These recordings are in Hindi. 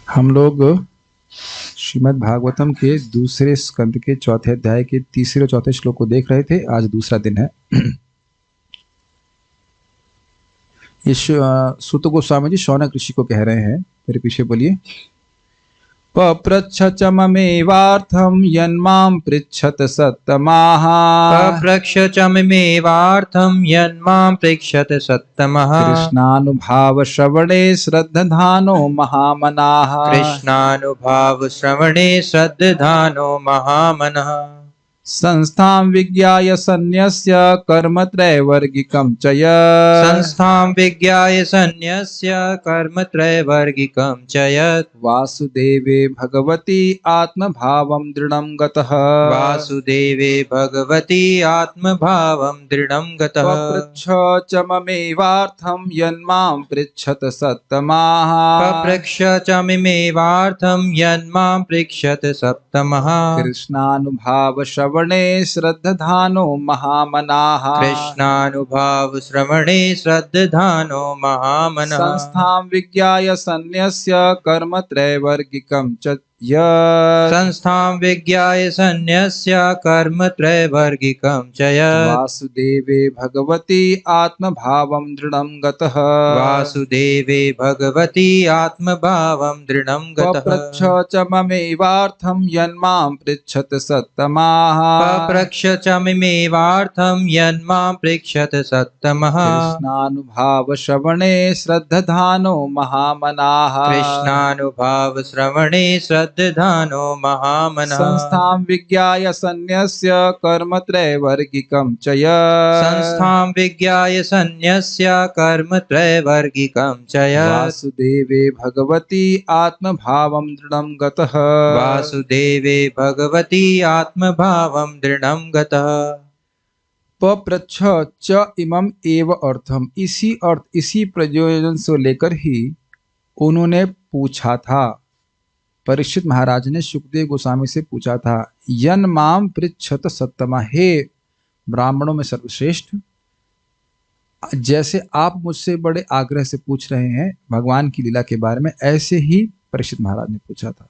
हम लोग श्रीमद् भागवतम के दूसरे स्कंद के चौथे अध्याय के तीसरे और चौथे श्लोक को देख रहे थे। आज दूसरा दिन है। ये सूत गोस्वामी जी शौनक ऋषि को कह रहे हैं। मेरे पीछे बोलिए। पप्रच्छ च ममेवार्थं यन्मां पृच्छत सत्तमाः। पप्रच्छ च ममेवार्थं यन्मां पृच्छत सत्तमः। कृष्णानुभाव श्रवणे श्रद्धानो महामनाः। कृष्णानुभाव श्रवणे श्रद्धानो महामनः। संस्थां विज्ञाय सन्न्यस्य कर्मत्रयवर्गिकं च यत्। संस्थां विज्ञाय सन्न्यस्य कर्मत्रयवर्गिकं च यत्। वासुदेवे भगवती आत्मभावं दृढं गतः। वासुदेवे भगवती आत्मभावं दृढं गतः। पप्रच्छ च ममेवार्थं यन्मां पृच्छत सत्तमाः। पप्रच्छ च ममेवार्थं यन्मां पृच्छत सत्तमः। कृष्णानुभाव श्रवणे श्रद्धानो महामनाः। कृष्णानुभाव श्रवणे श्रद्धानो महामनः। संस्थां विज्ञाय सन्न्यस्य कर्मत्रयवर्गिकं च यत्। संस्थां विज्ञाय सन्न्यस्य कर्मत्रयवर्गिकं च यत्। वासुदेवे भगवती आत्मभावं दृढं गतः। वासुदेवे भगवती आत्मभावं दृढं गतः। पप्रच्छ च ममेवार्थं यन्मां पृच्छत सत्तमाः। पप्रच्छ च ममेवार्थं यन्मां पृच्छत सत्तमः। कृष्णानुभाव श्रवणे श्रद्धानो महामनाः। कृष्णानुभाव श्रवणे श्रद्धानो महामनः। संस्थां विज्ञाय सन्न्यस्य कर्मत्रयवर्गिकं च यत्। संस्थां विज्ञाय सन्न्यस्य कर्मत्रयवर्गिकं च यत्। वासुदेवे भगवती आत्मभावं दृढं गतः। वासुदेवे भगवती आत्मभावं दृढं गतः। पप्रच्छ च इमं एव अर्थम, इसी प्रयोजन से लेकर ही उन्होंने पूछा था। परीक्षित महाराज ने सुखदेव गोस्वामी से पूछा था, यन माम पृच्छत सत्तमा, हे ब्राह्मणों में सर्वश्रेष्ठ, जैसे आप मुझसे बड़े आग्रह से पूछ रहे हैं भगवान की लीला के बारे में, ऐसे ही परीक्षित महाराज ने पूछा था।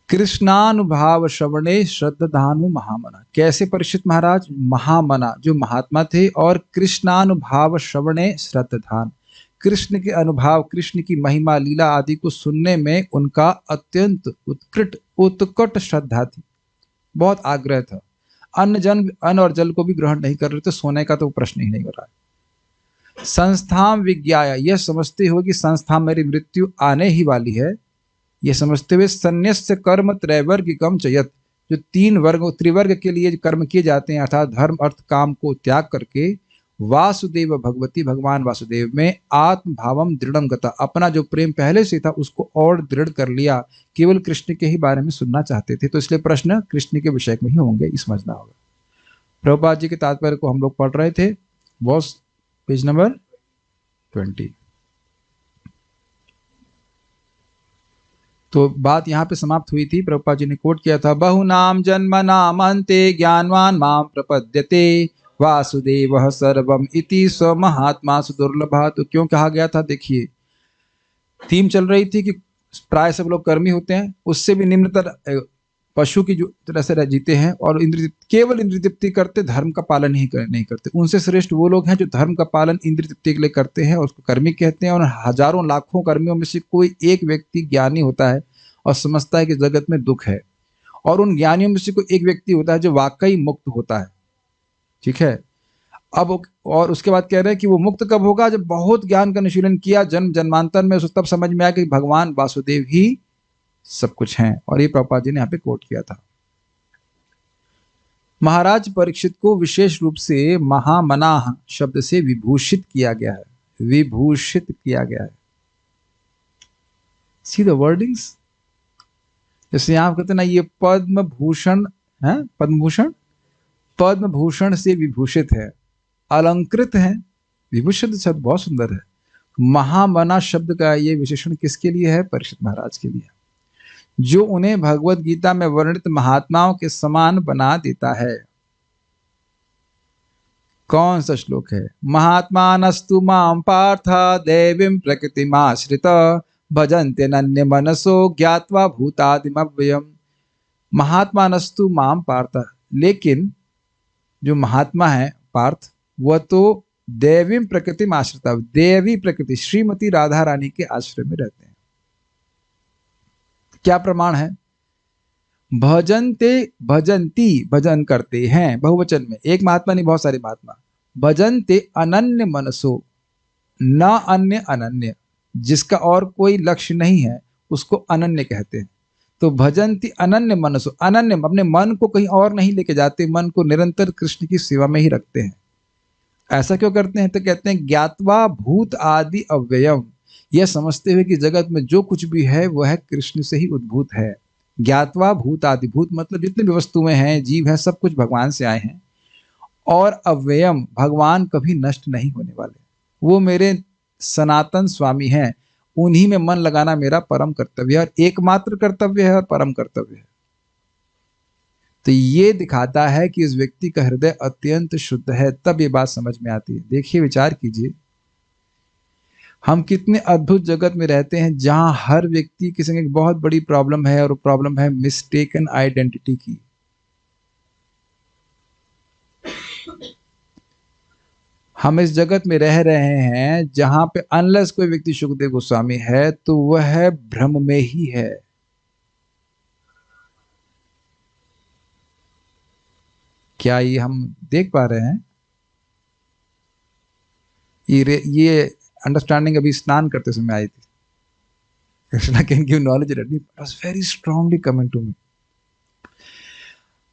कृष्णानुभाव श्रवणे श्रद्धानु महामना, कैसे परीक्षित महाराज? महामना जो महात्मा थे, और कृष्णानुभाव श्रवणे श्रद्धान, कृष्ण के अनुभाव, कृष्ण की महिमा लीला आदि को सुनने में उनका अत्यंत उत्कट श्रद्धा थी, बहुत आग्रह था। अन्न और जल को भी ग्रहण नहीं कर रहे थे, सोने का तो प्रश्न ही नहीं हो रहा है। संस्थां विज्ञाय, यह समझते हुए कि संस्था मेरी मृत्यु आने ही वाली है, यह समझते हुए सन्न्यस्य कर्म त्रैवर्गिकम च यत्, जो तीन वर्ग त्रिवर्ग के लिए कर्म किए जाते हैं, अर्थात धर्म अर्थ काम को त्याग करके वासुदेव भगवती, भगवान वासुदेव में आत्मभावम दृढ़म गता, अपना जो प्रेम पहले से था उसको और दृढ़ कर लिया। केवल कृष्ण के ही बारे में सुनना चाहते थे, तो इसलिए प्रश्न कृष्ण के विषय में ही होंगे, ये समझना होगा। प्रभुपाद जी के तात्पर्य को हम लोग पढ़ रहे थे, बॉस पेज नंबर 20। तो बात यहाँ पे समाप्त हुई थी। प्रभुपाद जी ने कोट किया था, बहुनाम जन्मनाम अन्ते ज्ञानवान माम प्रपद्यते वासुदेवः सर्वम इति स्व महात्मा सुदुर्लभा। तो क्यों कहा गया था? देखिए, थीम चल रही थी कि प्राय सब लोग कर्मी होते हैं, उससे भी निम्नतर पशु की जो तरह से जीते हैं, और केवल इंद्रिय तृप्ति करते, धर्म का पालन नहीं करते। उनसे श्रेष्ठ वो लोग हैं जो धर्म का पालन इंद्रिय तृप्ति के लिए करते हैं, और उसको कर्मी कहते हैं। और हजारों लाखों कर्मियों में से कोई एक व्यक्ति ज्ञानी होता है और समझता है कि जगत में दुख है, और उन ज्ञानियों में से कोई एक व्यक्ति होता है जो वाकई मुक्त होता है। ठीक है, अब और उसके बाद कह रहे हैं कि वो मुक्त कब होगा? जब बहुत ज्ञान का अनुशीलन किया जन्म जन्मांतर में, उसको तब समझ में आया कि भगवान वासुदेव ही सब कुछ हैं। और ये प्रभुपाद जी ने यहाँ पे कोट किया था। महाराज परीक्षित को विशेष रूप से महामनाह शब्द से विभूषित किया गया है, विभूषित किया गया है। सी द वर्डिंग्स, जैसे यहां कहते ना, ये पद्म भूषण है, पद्म भूषण से विभूषित है, अलंकृत है। विभूषित शब्द बहुत सुंदर है। महामना शब्द का ये विशेषण किसके लिए है? परीक्षित महाराज के लिए, जो उन्हें भगवत गीता में वर्णित महात्माओं के समान बना देता है। कौन सा श्लोक है? महात्मानस्तु मां पार्थ देवीं प्रकृतिमाश्रित भजन्ते नन्य मनसो ज्ञात्वा भूतादिमव्ययम्। महात्मानस्तु माम पार्थ, लेकिन जो महात्मा है पार्थ, वह तो दैवी प्रकृति में आश्रिता, देवी प्रकृति श्रीमती राधा रानी के आश्रय में रहते हैं। क्या प्रमाण है? भजन्ते, भजंती, भजन करते हैं, बहुवचन में, एक महात्मा नहीं बहुत सारे महात्मा। भजन्ते अनन्य मनसो, न अन्य अनन्य, जिसका और कोई लक्ष्य नहीं है उसको अनन्य कहते हैं। तो भजन्ति अनन्य मनसो, अनन्य अपने मन को कहीं और नहीं लेके जाते, मन को निरंतर कृष्ण की सेवा में ही रखते हैं। ऐसा क्यों करते हैं? तो कहते हैं ज्ञात्वा भूत आदि अव्ययम, यह समझते हुए कि जगत में जो कुछ भी है वह कृष्ण से ही उद्भूत है। ज्ञात्वा भूत आदि, भूत मतलब जितनी भी वस्तुएं हैं, जीव है, सब कुछ भगवान से आए हैं। और अव्ययम, भगवान कभी नष्ट नहीं होने वाले, वो मेरे सनातन स्वामी हैं, उन्हीं में मन लगाना मेरा परम कर्तव्य है, और एकमात्र कर्तव्य है और परम कर्तव्य है। तो ये दिखाता है कि इस व्यक्ति का हृदय अत्यंत शुद्ध है, तब ये बात समझ में आती है। देखिए, विचार कीजिए, हम कितने अद्भुत जगत में रहते हैं जहां हर व्यक्ति किसी की बहुत बड़ी प्रॉब्लम है, और प्रॉब्लम है मिस्टेकन आइडेंटिटी की। हम इस जगत में रह रहे हैं जहां पे अनलेस कोई व्यक्ति सुखदेव गोस्वामी है तो वह भ्रम में ही है। क्या ये हम देख पा रहे हैं? ये अंडरस्टैंडिंग अभी स्नान करते समय आई थी। Krishna can give knowledge, it was very strongly coming to me.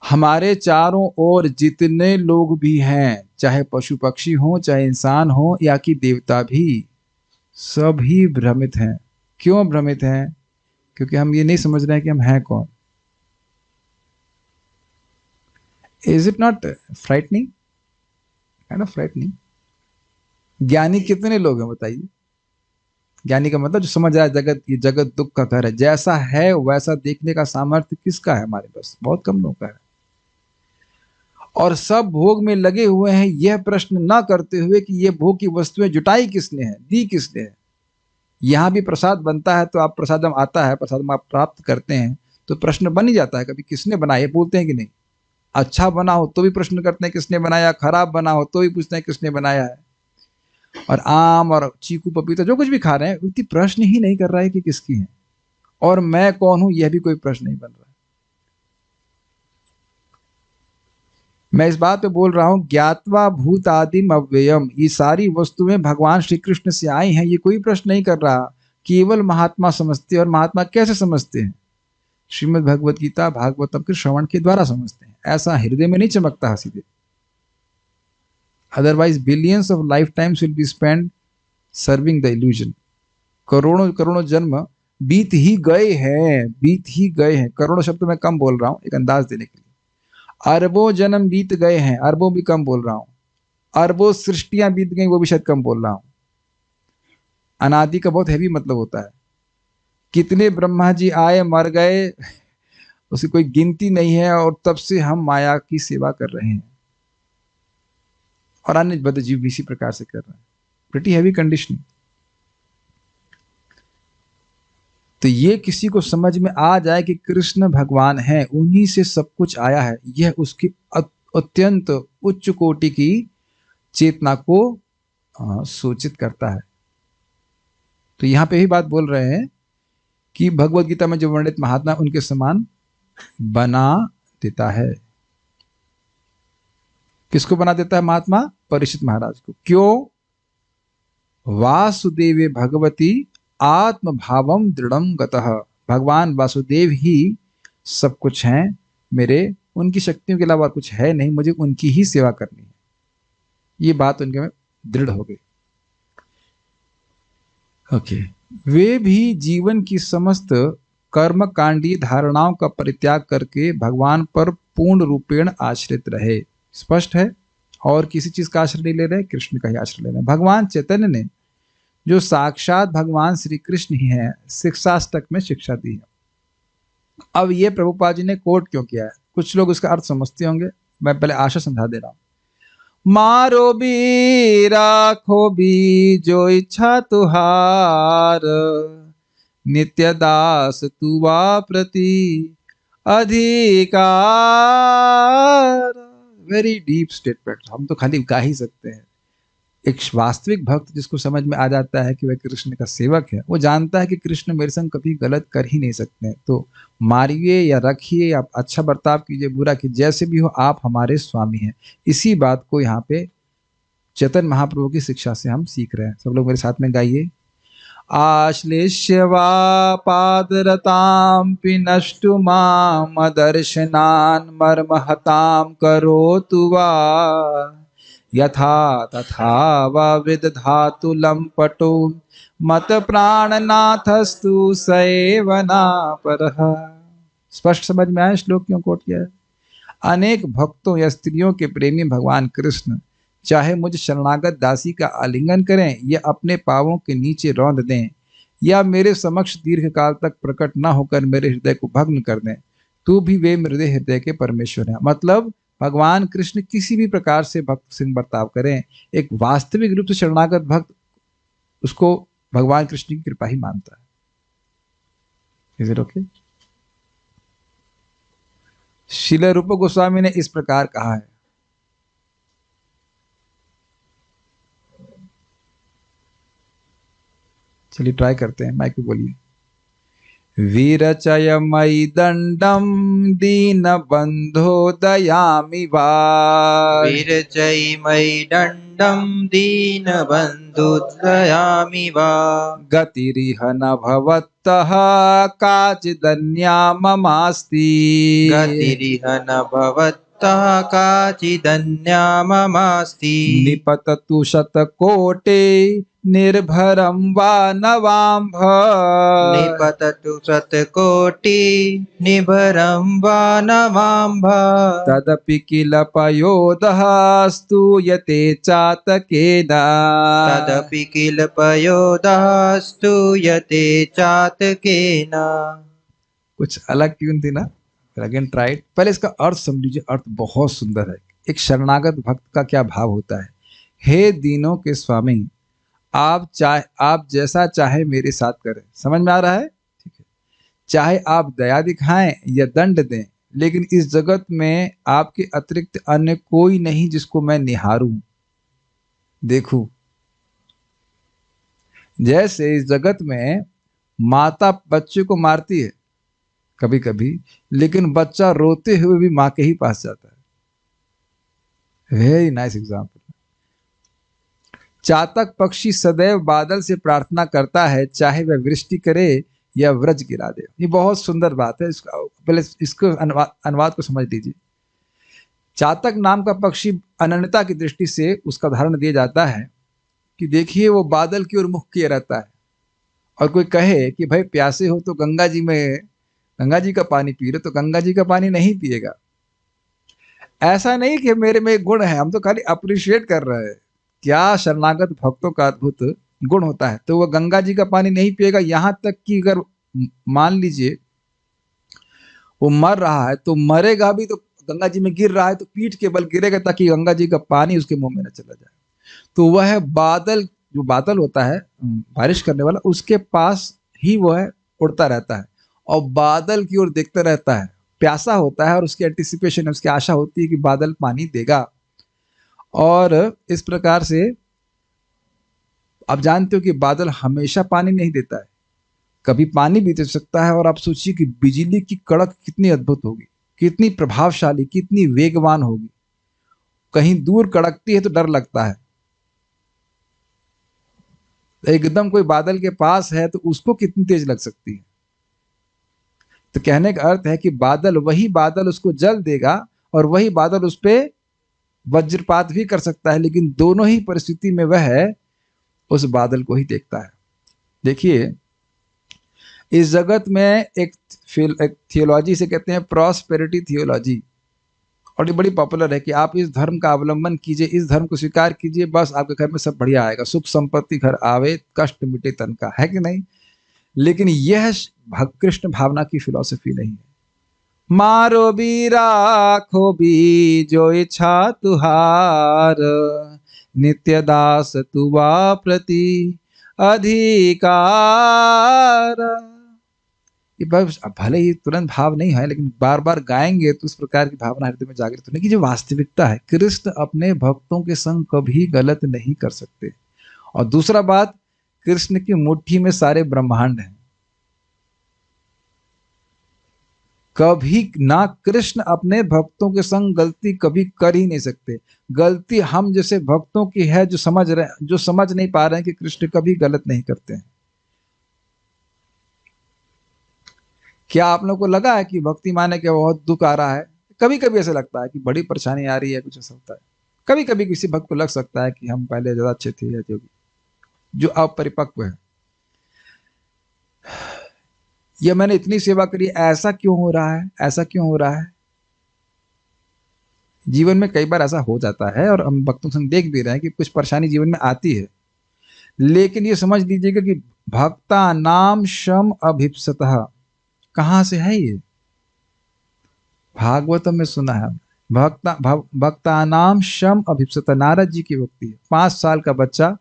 हमारे चारों ओर जितने लोग भी हैं, चाहे पशु पक्षी हो, चाहे इंसान हो, या कि देवता भी, सभी भ्रमित हैं। क्यों भ्रमित हैं? क्योंकि हम ये नहीं समझ रहे हैं कि हम हैं कौन। Is it not frightening? Kind of frightening. ज्ञानी कितने लोग हैं बताइए? ज्ञानी का मतलब जो समझ रहा है जगत, ये जगत दुख का घर है, जैसा है वैसा देखने का सामर्थ्य किसका है? हमारे पास बहुत कम लोगों का है। और सब भोग में लगे हुए हैं, यह प्रश्न ना करते हुए कि ये भोग की वस्तुएं जुटाई किसने है, दी किसने है। यहां भी प्रसाद बनता है तो आप प्रसाद हम आता है, प्रसाद हम आप प्राप्त करते हैं, तो प्रश्न बन ही जाता है कभी किसने बनाया, बोलते हैं कि नहीं? अच्छा बना हो तो भी प्रश्न करते हैं किसने बनाया, खराब बना हो तो भी पूछते हैं किसने बनाया है। और आम और चीकू पपीता जो कुछ भी खा रहे हैं, उतनी प्रश्न ही नहीं कर रहा है कि किसकी है, और मैं कौन हूं यह भी कोई प्रश्न नहीं बन रहा है। मैं इस बात पे बोल रहा हूं, ज्ञात्वा भूत आदिम अव्ययम, ये सारी वस्तुएं भगवान श्री कृष्ण से आई हैं, ये कोई प्रश्न नहीं कर रहा। केवल महात्मा समझते हैं। और महात्मा कैसे समझते हैं? श्रीमद् भगवत गीता भागवतम के श्रवण के द्वारा समझते हैं। ऐसा हृदय में नहीं चमकता है सीधे, otherwise billions of life times will be spend serving the illusion. करोड़ों करोड़ों जन्म बीत ही गए हैं, बीत ही गए हैं। करोड़ों शब्द मैं कम बोल रहा हूं एक अंदाज देने के लिए। अरबों जन्म बीत गए हैं, अरबों भी कम बोल रहा हूं। अरबों सृष्टियां बीत गई, वो भी शायद कम बोल रहा हूं। अनादि का बहुत हैवी मतलब होता है। कितने ब्रह्मा जी आए मर गए उसकी कोई गिनती नहीं है, और तब से हम माया की सेवा कर रहे हैं, और अन्य बद्ध जीव भी इसी प्रकार से कर रहे हैं। Pretty heavy conditioning. तो ये किसी को समझ में आ जाए कि कृष्ण भगवान है, उन्हीं से सब कुछ आया है, यह उसकी अत्यंत उच्च कोटि की चेतना को सूचित करता है। तो यहां पे ही बात बोल रहे हैं कि भगवत गीता में जो वर्णित महात्मा उनके समान बना देता है। किसको बना देता है महात्मा? परीक्षित महाराज को। क्यों? वासुदेवे भगवती आत्म भावम दृढ़म गतः, भगवान वासुदेव ही सब कुछ हैं मेरे, उनकी शक्तियों के अलावा कुछ है नहीं, मुझे उनकी ही सेवा करनी है। ये बात उनके में दृढ़ हो गई। ओके। वे भी जीवन की समस्त कर्म कांडी धारणाओं का परित्याग करके भगवान पर पूर्ण रूपेण आश्रित रहे। स्पष्ट है। और किसी चीज का आश्रय नहीं ले रहे, कृष्ण का ही आश्रय ले रहे हैं। भगवान चैतन्य ने जो साक्षात भगवान श्री कृष्ण ही है, शिक्षाष्टक में शिक्षा दी है। अब ये प्रभुपाद जी ने कोट क्यों किया है? कुछ लोग उसका अर्थ समझते होंगे, मैं पहले आशा समझा दे रहा हूं। मारो भी राखो भी जो इच्छा तुहार, नित्य दास तू वा प्रति अधिकार। वेरी डीप स्टेटमेंट, हम तो खाली गा ही सकते हैं। एक वास्तविक भक्त जिसको समझ में आ जाता है कि वह कृष्ण का सेवक है, वो जानता है कि कृष्ण मेरे संग कभी गलत कर ही नहीं सकते हैं। तो मारिए या रखिए, आप अच्छा बर्ताव कीजिए, बुरा कीजिए, जैसे भी हो आप हमारे स्वामी हैं। इसी बात को यहाँ पे चैतन्य महाप्रभु की शिक्षा से हम सीख रहे हैं। सब लोग मेरे साथ में गाइए। आश्लिष्य वा पादरतां पिनष्टु मां दर्शनान् मर्महतां करोतु वा यथा तथा वा विदधातु लम्पटो मत प्राणनाथस्तु सैवना परः। स्पष्ट समझ में आया श्लोक क्यों कोट किया है? अनेक भक्तों या स्त्रियों के प्रेमी भगवान कृष्ण चाहे मुझ शरणागत दासी का आलिंगन करें या अपने पांवों के नीचे रौंद दें या मेरे समक्ष दीर्घ काल तक प्रकट न होकर मेरे हृदय को भग्न कर दें, तो भी वे मेरे हृदय के परमेश्वर हैं। मतलब भगवान कृष्ण किसी भी प्रकार से भक्त से बर्ताव करें, एक वास्तविक रूप से शरणागत भक्त उसको भगवान कृष्ण की कृपा ही मानता है। Is it okay? श्रील रूप गोस्वामी ने इस प्रकार कहा है। चलिए ट्राई करते हैं, माइक पे बोलिए। वीरचय मयि दंडम दीन बंधो दयामि वा। वीरचयि मयि दण्डं दीनबन्धु दयामि वा। गतिरिह न भवतः काचिदन्या ममास्ति। गतिरिह न भवतः काचिदन्या ममास्ति। निपततु शतकोटे निर्भरं वा नवाम्भ। निपततु शतकोटि निभरं वा नवाम्भ। तदपि किल पयोदः स्तूयते चातकेन। तदपि किल पयोदः स्तूयते चातकेन। कुछ अलग ट्यून थी ना? Again tried. पहले इसका अर्थ समझिए, अर्थ बहुत सुंदर है। एक शरणागत भक्त का क्या भाव होता है। हे दीनों के स्वामी, आप जैसा चाहे मेरे साथ करें। समझ में आ रहा है? ठीक है। चाहे आप दया दिखाएं या दंड दें, लेकिन इस जगत में आपके अतिरिक्त अन्य कोई नहीं जिसको मैं निहारूं, देखूं। जैसे इस जगत में माता बच्चे को मारती है कभी कभी, लेकिन बच्चा रोते हुए भी मां के ही पास जाता है। Very nice example. चातक पक्षी सदैव बादल से प्रार्थना करता है, चाहे वह वृष्टि करे या व्रज गिरा दे। ये बहुत सुंदर बात है। पहले इसको अनुवाद को समझ लीजिए। चातक नाम का पक्षी अनन्यता की दृष्टि से उसका उदाहरण दिया जाता है कि देखिए वो बादल की ओर मुख किए रहता है, और कोई कहे कि भाई प्यासे हो तो गंगा जी का पानी पी लो, तो गंगा जी का पानी नहीं पिएगा। ऐसा नहीं कि मेरे में एक गुण है, हम तो खाली अप्रिशिएट कर रहे हैं क्या शरणागत भक्तों का अद्भुत गुण होता है। तो वह गंगा जी का पानी नहीं पिएगा, यहां तक कि अगर मान लीजिए वो मर रहा है तो मरेगा भी, तो गंगा जी में गिर रहा है तो पीठ के बल गिरेगा ताकि गंगा जी का पानी उसके मुंह में न चला जाए। तो वह बादल, जो बादल होता है बारिश करने वाला, उसके पास ही वह उड़ता रहता है और बादल की ओर देखता रहता है, प्यासा होता है और उसकी एंटिसिपेशन, उसकी आशा होती है कि बादल पानी देगा। और इस प्रकार से आप जानते हो कि बादल हमेशा पानी नहीं देता है, कभी पानी भी दे सकता है। और आप सोचिए कि बिजली की कड़क कितनी अद्भुत होगी, कितनी प्रभावशाली, कितनी वेगवान होगी। कहीं दूर कड़कती है तो डर लगता है, एकदम कोई बादल के पास है तो उसको कितनी तेज लग सकती है। तो कहने का अर्थ है कि बादल, वही बादल उसको जल देगा और वही बादल उस पर वज्रपात भी कर सकता है, लेकिन दोनों ही परिस्थिति में वह उस बादल को ही देखता है। देखिए इस जगत में एक थियोलॉजी से कहते हैं प्रॉस्पेरिटी थियोलॉजी, और ये बड़ी पॉपुलर है कि आप इस धर्म का अवलंबन कीजिए, इस धर्म को स्वीकार कीजिए, बस आपके घर में सब बढ़िया आएगा, सुख संपत्ति घर आवे, कष्ट मिटे तन का, है कि नहीं? लेकिन यह कृष्ण भावना की फिलॉसफी नहीं है। मारो भी राखो भी जो इच्छा तुहार, नित्य दास तुवा प्रति अधिकार। ये बस भले ही तुरंत भाव नहीं है, लेकिन बार बार गाएंगे तो उस प्रकार की भावना हृदय में जागृत होने की जो वास्तविकता है। कृष्ण अपने भक्तों के संग कभी गलत नहीं कर सकते। और दूसरा बात, कृष्ण की मुट्ठी में सारे ब्रह्मांड हैं। कभी ना, कृष्ण अपने भक्तों के संग गलती कभी कर ही नहीं सकते। गलती हम जैसे भक्तों की है जो समझ नहीं पा रहे हैं कि कृष्ण कभी गलत नहीं करते हैं। क्या आप लोगों को लगा है कि भक्ति माने के बहुत दुख आ रहा है? कभी कभी ऐसा लगता है कि बड़ी परेशानी आ रही है, कुछ ऐसा होता है। कभी कभी किसी भक्त को लग सकता है कि हम पहले ज्यादा अच्छे थे, या जो अपरिपक्व है, ये मैंने इतनी सेवा करी, ऐसा क्यों हो रहा है, ऐसा क्यों हो रहा है। जीवन में कई बार ऐसा हो जाता है, और हम भक्तों से देख भी रहे हैं कि कुछ परेशानी जीवन में आती है। लेकिन ये समझ लीजिएगा कि भक्ता नाम शम अभिप्सतः, कहां से है ये? भागवतम में सुना है। भक्ता नाम शम अभिप्सतः, नारद जी की भक्ति है। 5 साल का बच्चा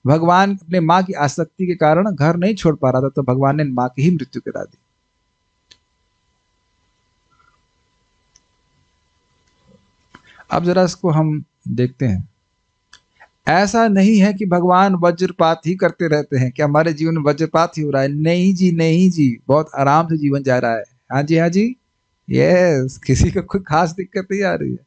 भगवान अपने माँ की आसक्ति के कारण घर नहीं छोड़ पा रहा था, तो भगवान ने माँ की ही मृत्यु करा दी। अब जरा इसको हम देखते हैं। ऐसा नहीं है कि भगवान वज्रपात ही करते रहते हैं, कि हमारे जीवन में वज्रपात ही हो रहा है। नहीं जी, नहीं जी, बहुत आराम से जीवन जा रहा है। हाँ जी, हाँ जी, यस, किसी को कोई खास दिक्कत नहीं आ रही है।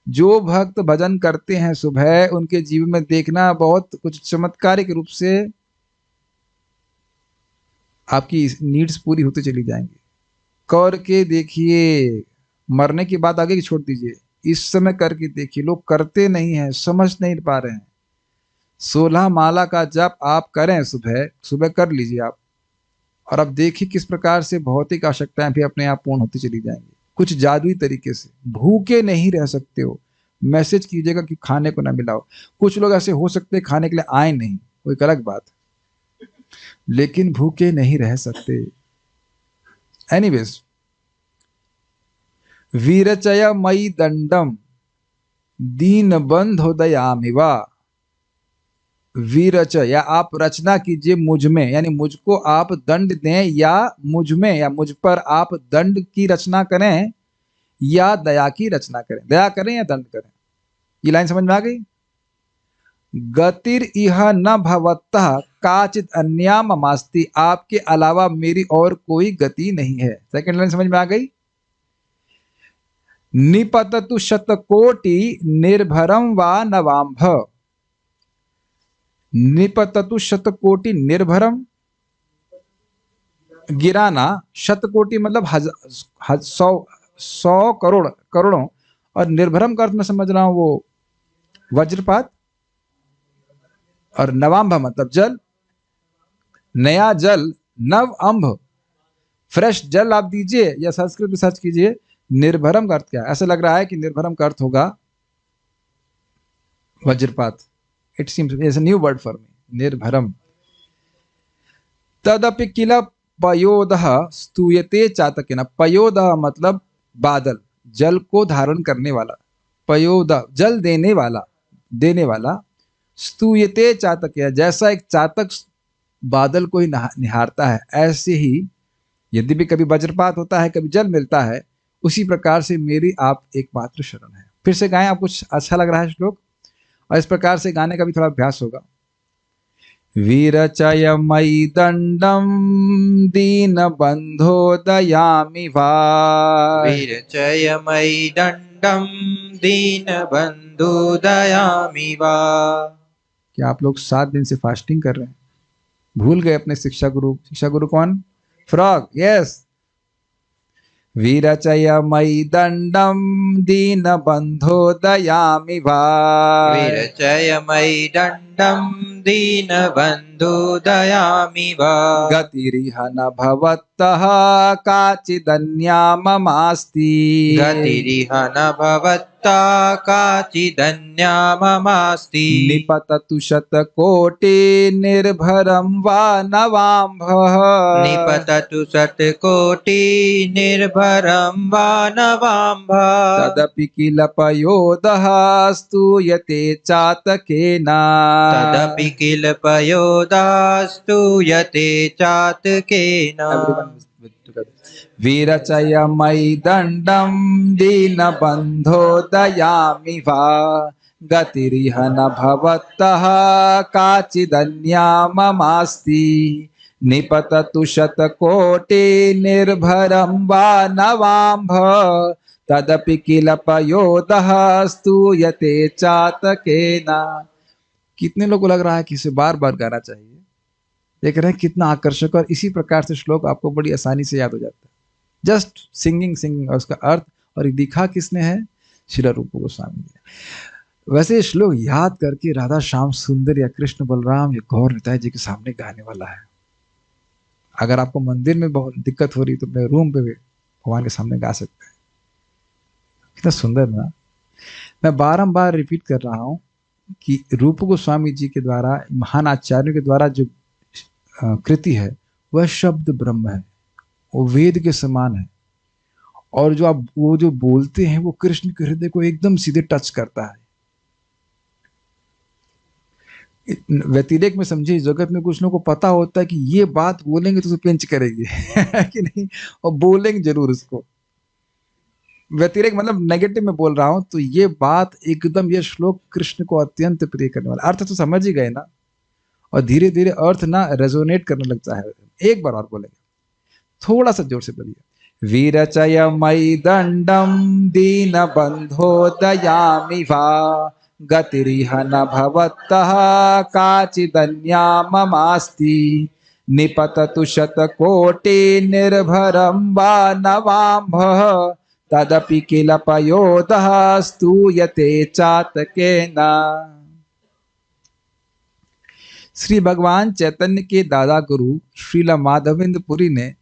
जो भक्त भजन करते हैं सुबह, उनके जीवन में देखना बहुत कुछ चमत्कारिक रूप से आपकी नीड्स पूरी होती चली जाएंगी। करके देखिए, मरने की बात आगे की छोड़ दीजिए, इस समय करके देखिए। लोग करते नहीं हैं, समझ नहीं पा रहे हैं। 16 माला का जप आप करें, सुबह सुबह कर लीजिए आप, और अब देखिए किस प्रकार से भौतिक आवश्यकताएं भी अपने आप पूर्ण होती चली जाएंगी, कुछ जादुई तरीके से। भूखे नहीं रह सकते हो, मैसेज कीजिएगा कि खाने को ना मिलाओ। कुछ लोग ऐसे हो सकते हैं खाने के लिए आए नहीं, कोई अलग बात है, लेकिन भूखे नहीं रह सकते। एनीवेज, वीरचय मई दंडम दीन बंधोदयामिवा। वीरच, या आप रचना कीजिए मुझ में, यानी मुझको आप दंड दें, या मुझ में या मुझ पर आप दंड की रचना करें, या दया की रचना करें। दया करें या दंड करें, ये लाइन समझ में आ गई? गतिर इह न भवतः काचित अन्या ममास्ति, आपके अलावा मेरी और कोई गति नहीं है। सेकंड लाइन समझ में आ गई? निपततु शतकोटि निर्भरम वा नवाम्भ। निपततु शतकोटि निर्भरम, गिराना, शतकोटि मतलब 100 करोड़ों, और निर्भरम का अर्थ मैं समझ रहा हूं वो वज्रपात, और नवाम्भ मतलब जल, नया जल, नव अम्भ, फ्रेश जल आप दीजिए, या संस्कृत में सर्च कीजिए निर्भरम का अर्थ क्या है। ऐसा लग रहा है कि निर्भरम का अर्थ होगा वज्रपात। It seems is a new word for me, निर्भरम। तदपि किल पयोदः स्तूयते चातकेन। पयोदः मतलब बादल, जल को धारण करने वाला, पयोदः जल देने वाला, स्तूयते चातकेन, जैसा एक चातक बादल को ही निहारता है, ऐसे ही यदि भी कभी वज्रपात होता है, कभी जल मिलता है, उसी प्रकार से मेरी आप एकमात्र शरण है। फिर से गाएं, आप कुछ अच्छा लग रहा है श्लोक, और इस प्रकार से गाने का भी थोड़ा अभ्यास होगा। वीरचय मयि दंडम दीन बंधो दयामि वा। वीरचय मयि दंडम दीन बंधु दयामि वा। क्या आप लोग 7 दिन से फास्टिंग कर रहे हैं? भूल गए अपने शिक्षा गुरु कौन? Frog, yes. वीरचय मयि दंडम दीन बंधो दयामि वा। वीरचय मयि दंडम दीन बंधु दयामि वा। गतिरिह न भवतः काचिदन्या ममास्ति। गतिरिह न भवतः काचिदन्या ममास्ति। निपततु शतकोटि निर्भरं वा नवाम्भः। निपततु शतकोटि निर्भरं वा नवाम्भः। तदपि किल पयोदः स्तूयते चातकेन। तदपि किल पयोदः स्तूयते चातकेन। विरचय मयि दंडम दीनबंधो दयामि वा गतिरिह न भवतः काचिदन्या ममास्ति निपततु शतकोटि निर्भरं वा नवाम्भ तदपि किल पयोदः स्तूयते चातकेन। कितने लोगों को लग रहा है कि इसे बार बार गाना चाहिए? देख रहे हैं कितना आकर्षक, और इसी प्रकार से श्लोक आपको बड़ी आसानी से याद हो जाता है, जस्ट सिंगिंग सिंगिंग। और उसका अर्थ और ये लिखा किसने है? श्रील रूप गोस्वामी ने। वैसे ये श्लोक याद करके राधा श्याम सुंदर या कृष्ण बलराम या गौर निताई जी के सामने गाने वाला है। अगर आपको मंदिर में बहुत दिक्कत हो रही तो अपने रूम पे भी भगवान के सामने गा सकते हैं। कितना सुंदर ना। मैं बारंबार रिपीट कर रहा हूं कि रूप गोस्वामी जी के द्वारा, महान आचार्यों के द्वारा जो कृति है वह शब्द ब्रह्म है, वो वेद के समान है। और जो आप वो जो बोलते हैं वो कृष्ण के हृदय को एकदम सीधे टच करता है। व्यतिरेक में समझे, इस जगत में कुछ लोगों को पता होता है कि ये बात बोलेंगे तो पिंच करेगी कि नहीं, और बोलेंगे जरूर उसको। व्यतिरेक मतलब नेगेटिव में बोल रहा हूं, तो ये बात एकदम, ये श्लोक कृष्ण को अत्यंत प्रिय करने वाला। अर्थ तो समझ ही गए ना, और धीरे धीरे अर्थ ना रेजोनेट करने लगता है। एक बार और बोलेंगे, थोड़ा सा जोर से बोलिए। वीरचय मयि दंडम दीन बंधो दयामि वा गतिरिह न भवतः काचिदन्या ममास्ति निपततु शतकोटि निर्भरं वा नवाम्भः तदपि किल पयोदः स्तूयते चातकेन। श्री भगवान चैतन्य के दादा गुरु श्रील माधवेंद्र पुरी ने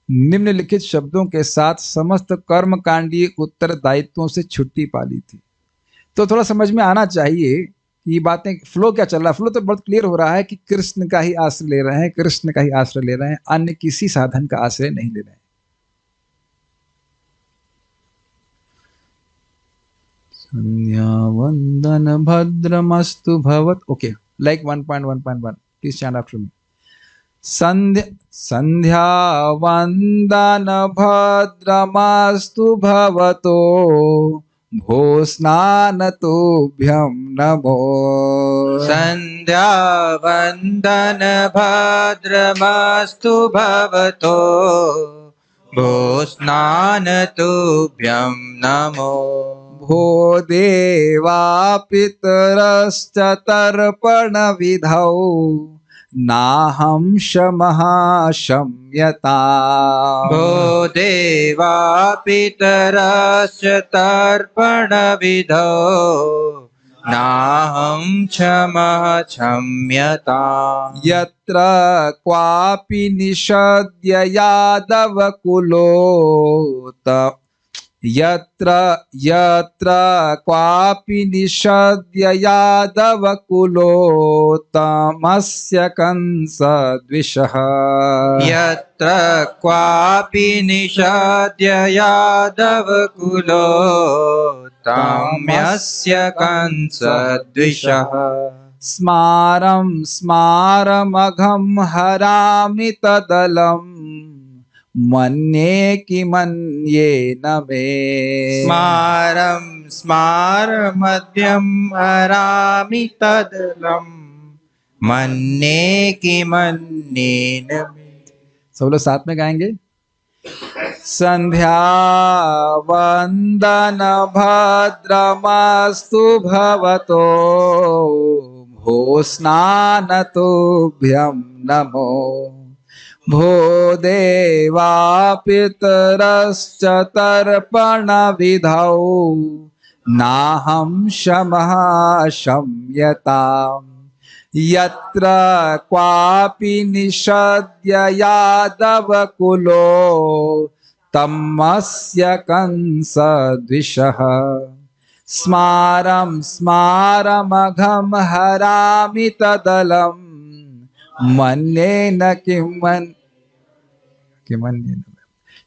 निम्नलिखित शब्दों के साथ समस्त कर्मकांडीय उत्तरदायित्वों से छुट्टी पा ली थी। तो थोड़ा समझ में आना चाहिए ये बातें, फ्लो क्या चल रहा है। फ्लो तो बहुत क्लियर हो रहा है कि कृष्ण का ही आश्रय ले रहे हैं, कृष्ण का ही आश्रय ले रहे हैं, अन्य किसी साधन का आश्रय नहीं ले रहे हैं। संध्या वंदन भद्रमस्तु भवत। Okay, like 1.1.1, please chant after me. संध्या वंदन भद्रमस्तु भवतो भो स्नानतोभ्यं नमो। संध्या वंदन भद्रमस्तु भवतो भो स्नानतोभ्यं नमो। भो देवा पितरश्च तर्पण विधौ नाहं शमः शम्यता। भो देवा पितरश्च तर्पण विधौ नाहं क्षमः क्षम्यता। यत्र क्वापि निषद्य यादव कुलोत यत्र क्वापि निषद्य यादव कुलोत्तमस्य कंस द्विषः। यत्र क्वापि निषद्य यादव कुलोत्तमस्य कंस द्विषः। स्मारं स्मारमघं हरामि तदलम् मन्ये किमन्येन मे। स्मारं स्मारमद्यं हरामि तदलं मन्ये किमन्येन मे। सब लोग साथ में गाएंगे। संध्या वंदन भद्रमस्तु भवतो भो स्नानतोभ्यं नमो। भो देवा पितरश्च तर्पण विधौ नाहं शमः शम्यताम्। यत्र क्वापि निषद्य यादव कुलो तमस्य कंस द्विषः। स्मारं स्मारमघं हरामि तदलम् मन्येन किमन्येन।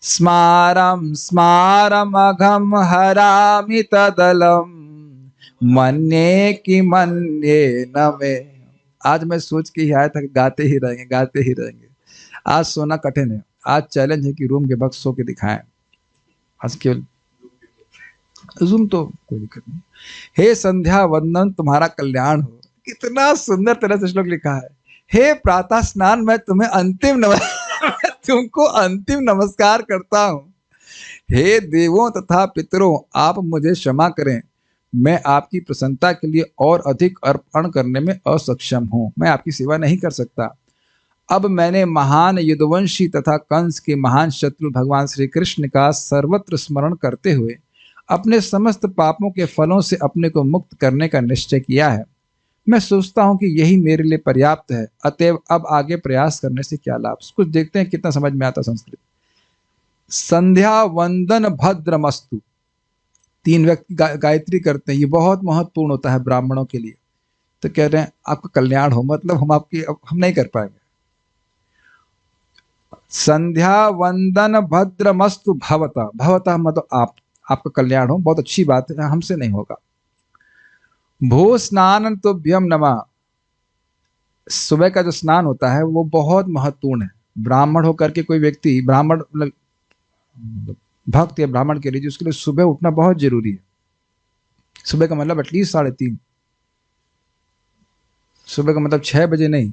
स्मारं स्मारमघं हरामि तदलम् मन्ये किमन्येन मे। आज मैं सोच के ही आया था कि गाते ही रहेंगे गाते ही रहेंगे। आज सोना कठिन है, आज चैलेंज है कि रूम के वक्त सो के दिखाएं। आज केवल जूम तो कोई दिक्कत नहीं। हे संध्या वंदन तुम्हारा कल्याण हो। कितना सुंदर तरह से श्लोक लिखा है। हे प्रातः स्नान मैं तुम्हें तुमको अंतिम नमस्कार करता हूँ। हे देवों तथा पितरों आप मुझे क्षमा करें, मैं आपकी प्रसन्नता के लिए और अधिक अर्पण करने में असक्षम हूँ, मैं आपकी सेवा नहीं कर सकता। अब मैंने महान युद्धवंशी तथा कंस के महान शत्रु भगवान श्री कृष्ण का सर्वत्र स्मरण करते हुए अपने समस्त पापों के फलों से अपने को मुक्त करने का निश्चय किया है। मैं सोचता हूं कि यही मेरे लिए पर्याप्त है, अतएव अब आगे प्रयास करने से क्या लाभ। कुछ देखते हैं कितना समझ में आता संस्कृत। संध्या वंदन भद्रमस्तु, 3 व्यक्ति गायत्री करते हैं, ये बहुत महत्वपूर्ण होता है ब्राह्मणों के लिए। तो कह रहे हैं आपका कल्याण हो, मतलब हम नहीं कर पाएंगे। संध्या वंदन भद्रमस्तु भवता, भवता मतलब आपका कल्याण हो, बहुत अच्छी बात है, हमसे नहीं होगा। भू स्नान तुभ्यम नमः, सुबह का जो स्नान होता है वो बहुत महत्वपूर्ण है। ब्राह्मण होकर के कोई व्यक्ति, ब्राह्मण मतलब भक्त या ब्राह्मण के लिए, उसके लिए सुबह उठना बहुत जरूरी है। सुबह का मतलब एटलीस्ट 3:30, सुबह का मतलब 6 बजे नहीं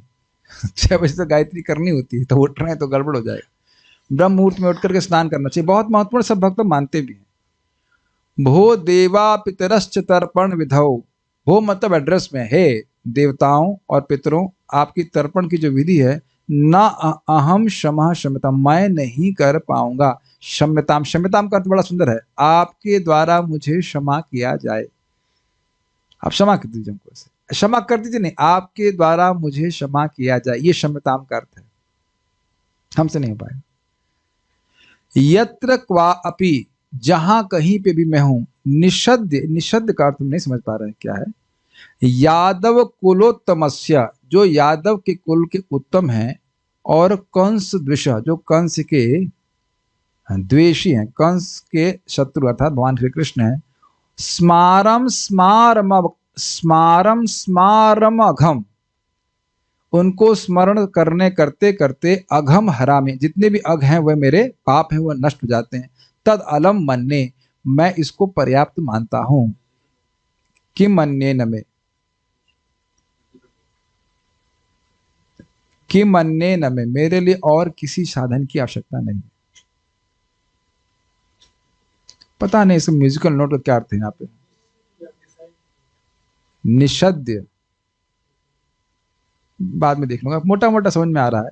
6 बजे तो गायत्री करनी होती है, तो उठ रहे हैं तो गड़बड़ हो जाएगा। ब्रह्म मुहूर्त में उठ करके स्नान करना चाहिए, बहुत महत्वपूर्ण, सब भक्त मानते भी हैं। भो देवा पितरश्च तर्पण विधौ, भो मतलब एड्रेस में, हे देवताओं और पितरों आपकी तर्पण की जो विधि है, न अहम क्षमा क्षमताम, मैं नहीं कर पाऊंगा। क्षम्यताम, क्षम्यताम का अर्थ बड़ा सुंदर है, आपके द्वारा मुझे क्षमा किया जाए। आप क्षमा कर दीजिए हमको, क्षमा कर दीजिए नहीं, आपके द्वारा मुझे क्षमा किया जाए, ये क्षम्यताम का अर्थ है। हमसे नहीं हो पाएगा। यत्र क्वा अपि, जहां कहीं पे भी मैं हूं। निषद्य, निषद्य का अर्थ नहीं समझ पा रहे हैं क्या है। यादव कुलोत्तमस्य, जो यादव के कुल के उत्तम हैं, और कंस द्विष, जो कंस के द्वेषी हैं, कंस के शत्रु अर्थात भगवान श्री कृष्ण है। स्मारम स्मारम अघम, उनको स्मरण करने करते करते अघम हरामी, जितने भी अघ हैं वह मेरे पाप हैं, वह नष्ट हो जाते हैं। तद अलम मन्ने, मैं इसको पर्याप्त मानता हूं। किम मन्ने न में, किम मन्ने न में, मेरे लिए और किसी साधन की आवश्यकता नहीं। पता नहीं इसका म्यूजिकल नोट का क्या अर्थ है यहाँ पे। निषद्य बाद में देख लूंगा, मोटा मोटा समझ में आ रहा है।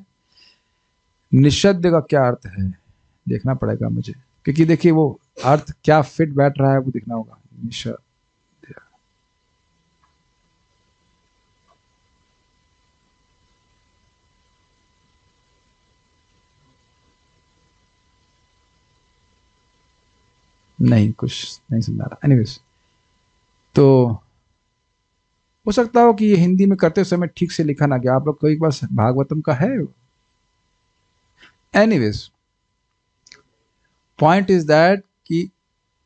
निषद्य का क्या अर्थ है देखना पड़ेगा मुझे, क्योंकि देखिए वो अर्थ क्या फिट बैठ रहा है वो देखना होगा। निषद्य, नहीं कुछ नहीं समझ आ रहा। एनीवेज, तो हो सकता हो कि ये हिंदी में करते समय ठीक से लिखा ना गया। आप लोग कोई बार भागवतम का है। एनीवेज, पॉइंट इज दैट कि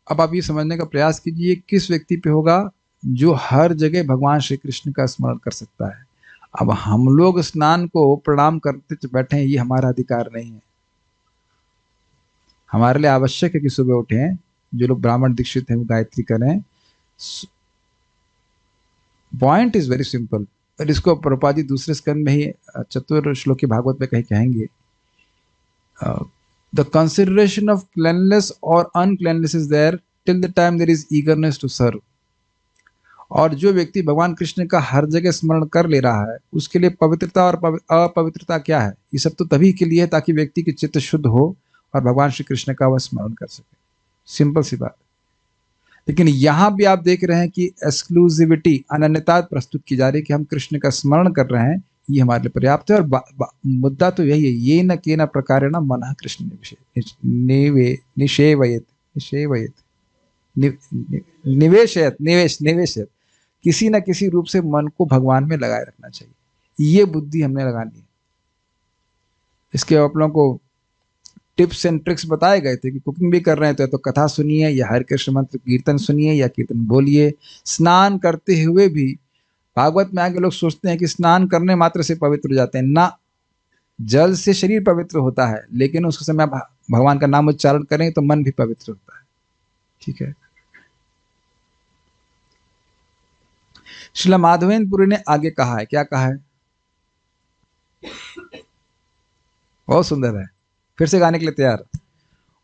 अब आप ये समझने का प्रयास कीजिए किस व्यक्ति पे होगा जो हर जगह भगवान श्री कृष्ण का स्मरण कर सकता है। अब हम लोग स्नान को प्रणाम करते बैठे हैं, ये हमारा अधिकार नहीं है। हमारे लिए आवश्यक है कि सुबह उठें, जो लोग ब्राह्मण दीक्षित हैं वो गायत्री करें। पॉइंट इज वेरी सिंपल, और इसको प्रभुपाद जी दूसरे स्कंद में ही चतुर्थ श्लोक की भागवत में कहीं कहेंगे, द कंसिडरेशन ऑफ क्लेनलेस और uncleanliness is there till the time there is eagerness to serve. और जो व्यक्ति भगवान कृष्ण का हर जगह स्मरण कर ले रहा है, उसके लिए पवित्रता और अपवित्रता क्या है, ये सब तो तभी के लिए है ताकि व्यक्ति की चित्त शुद्ध हो और भगवान श्री कृष्ण का वह स्मरण कर सके। सिंपल सी बात। लेकिन यहां भी आप देख रहे हैं कि एक्सक्लूसिविटी, अनन्यता प्रस्तुत की जा रही है कि हम कृष्ण का स्मरण कर रहे हैं, ये हमारे लिए पर्याप्त है। और मुद्दा तो यही है, ये न के न प्रकार न मन कृष्ण निषेवयत निवेशयत निवेशयत, किसी न किसी रूप से मन को भगवान में लगाए रखना चाहिए। ये बुद्धि हमने लगानी है। इसके आप लोगों को टिप्स एंड ट्रिक्स बताए गए थे कि कुकिंग भी कर रहे हैं तो कथा सुनिए या हरे कृष्ण मंत्र कीर्तन सुनिए या कीर्तन बोलिए। स्नान करते हुए भी भागवत में आगे लोग सोचते हैं कि स्नान करने मात्र से पवित्र हो जाते हैं, ना, जल से शरीर पवित्र होता है, लेकिन उसके समय आप भगवान का नाम उच्चारण करें तो मन भी पवित्र होता है। ठीक है। श्रील माधवेंद्रपुरी ने आगे कहा है, क्या कहा है? बहुत सुंदर है, फिर से गाने के लिए तैयार?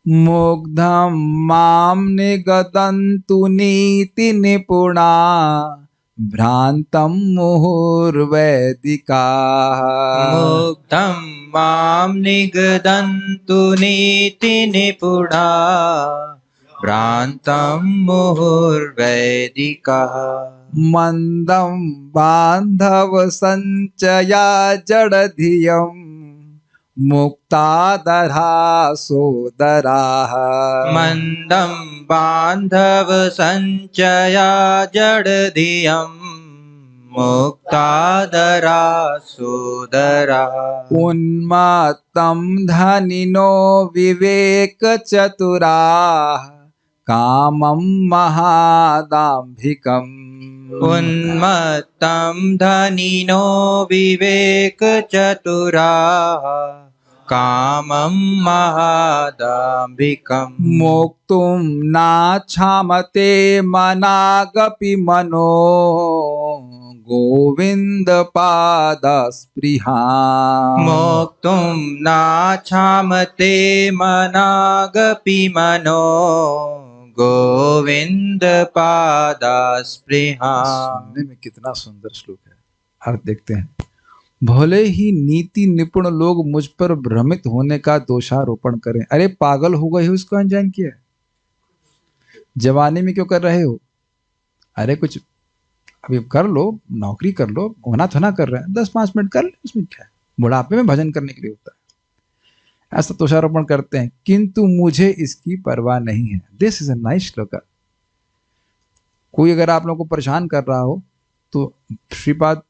मुग्धम माम निगदन्तु नीति निपुणा भ्रांतम मुहुर्वैदिकाः। मुग्धं मां निगदन्तु नीति निपुणा भ्रान्तं मुहुर्वैदिकाः। मंदम बांधव संचया जड़धियम मुक्तादरा सोदराः। मन्दं बान्धव सञ्चया जडधियं मुक्तादरा सोदरा। उन्मत्तं धनिनो विवेक चतुराः कामं महादाम्भिकम्। उन्मत्तं धनिनो विवेकचतुराः कामं महादाम्भिकम्। मोक्तुं नाक्षामते मनागपि मनो गोविंद पादस्पृहा। मोक्तुं नाक्षामते मनागपि मनो गोविंद पादस्पृहा। सुनने में कितना सुंदर श्लोक है, अर्थ देखते हैं। भले ही नीति निपुण लोग मुझ पर भ्रमित होने का दोषारोपण करें। अरे पागल हो गए हो, इसको अनजान किया? जवानी में क्यों कर रहे हो? अरे कुछ अभी कर लो, नौकरी कर लो, होना थोना कर रहे हैं, 10-5 मिनट कर ले, उसमें क्या है? बुढ़ापे में भजन करने के लिए होता है। ऐसा दोषारोपण करते हैं, किंतु मुझे इसकी परवाह नहीं है। दिस इज अ नाइस श्लोक। कोई अगर आप लोगों को परेशान कर रहा हो तो श्रीपाद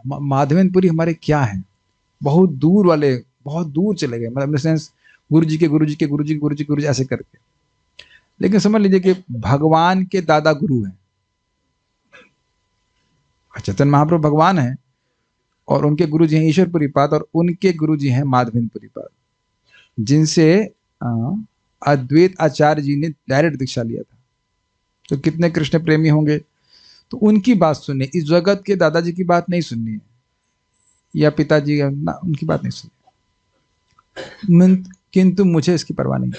माधवेंद्रपुरी हमारे क्या हैं, बहुत दूर वाले, बहुत दूर चले गए, मतलब इन सेंस गुरु जी के गुरु जी के गुरु जी गुरु जी गुरु जी ऐसे करके। लेकिन समझ लीजिए कि भगवान के दादा गुरु हैं, चैतन्य महाप्रभु भगवान हैं और उनके गुरु जी हैं ईश्वरपुरी पाद, और उनके गुरु जी हैं माधवेंद्रपुरी पाद, जिनसे अद्वैत आचार्य जी ने डायरेक्ट दीक्षा लिया था। तो कितने कृष्ण प्रेमी होंगे, तो उनकी बात सुनिए, इस जगत के दादाजी की बात नहीं सुननी है, या पिताजी ना, उनकी बात नहीं सुननी। किंतु मुझे इसकी परवाह नहीं।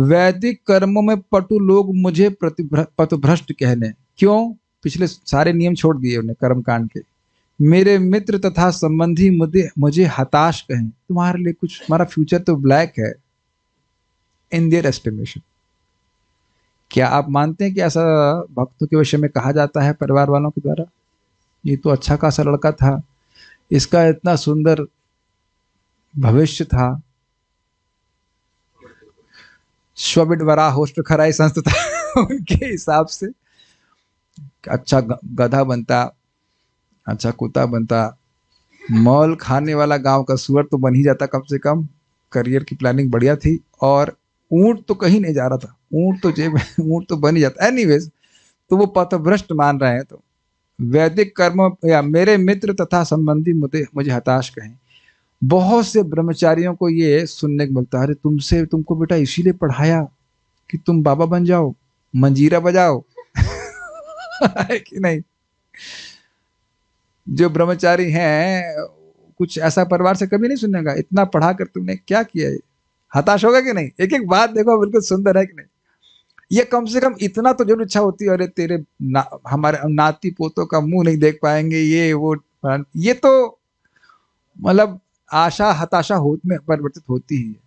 वैदिक कर्मों में पटु लोग मुझे पथभ्रष्ट कह लें, क्यों? पिछले सारे नियम छोड़ दिए उन्हें कर्म कांड के। मेरे मित्र तथा संबंधी मुझे हताश कहें, तुम्हारे लिए कुछ, हमारा फ्यूचर तो ब्लैक है इन देयर एस्टिमेशन। क्या आप मानते हैं कि ऐसा भक्तों के विषय में कहा जाता है परिवार वालों के द्वारा? ये तो अच्छा खासा लड़का था, इसका इतना सुंदर भविष्य था, स्वविडवरा होस्ट खराई संस्था उनके हिसाब से अच्छा गधा बनता, अच्छा कुत्ता बनता, मॉल खाने वाला गांव का सुअर तो बन ही जाता कम से कम, करियर की प्लानिंग बढ़िया थी, और ऊंट तो कहीं नहीं जा रहा था, ऊंट तो जेब ऊंट तो बन ही जाता। एनीवेज, तो वो पथभ्रष्ट मान रहे हैं। तो वैदिक कर्म या मेरे मित्र तथा संबंधी मुझे हताश कहें। बहुत से ब्रह्मचारियों को ये सुनने को मिलता है, अरे तुमको बेटा इसीलिए पढ़ाया कि तुम बाबा बन जाओ, मंजीरा बजाओ है कि नहीं? जो ब्रह्मचारी हैं कुछ ऐसा परिवार से कभी नहीं सुनेगा, इतना पढ़ा कर तुमने क्या किया है? हताश होगा कि नहीं? एक एक बात देखो, बिल्कुल सुंदर है कि नहीं? ये कम से कम इतना तो जरूर इच्छा होती है, अरे तेरे हमारे नाती पोतों का मुंह नहीं देख पाएंगे, ये वो, ये तो मतलब आशा हताशा में परिवर्तित होती ही है।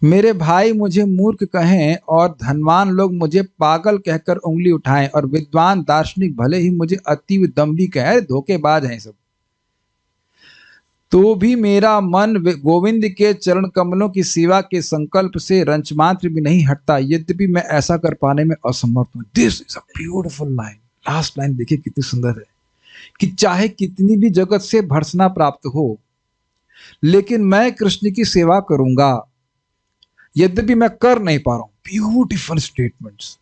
मेरे भाई मुझे मूर्ख कहें और धनवान लोग मुझे पागल कहकर उंगली उठाएं, और विद्वान दार्शनिक भले ही मुझे अतीव दम्भी कहें, धोखेबाज हैं सब, तो भी मेरा मन गोविंद के चरण कमलों की सेवा के संकल्प से रंच मात्र भी नहीं हटता, यद्यपि मैं ऐसा कर पाने में असमर्थ हूं। This is a beautiful line. Last line देखिए कितनी सुंदर है, कि चाहे कितनी भी जगत से भर्सना प्राप्त हो, लेकिन मैं कृष्ण की सेवा करूंगा, यद्यपि मैं कर नहीं पा रहा हूं। Beautiful statements.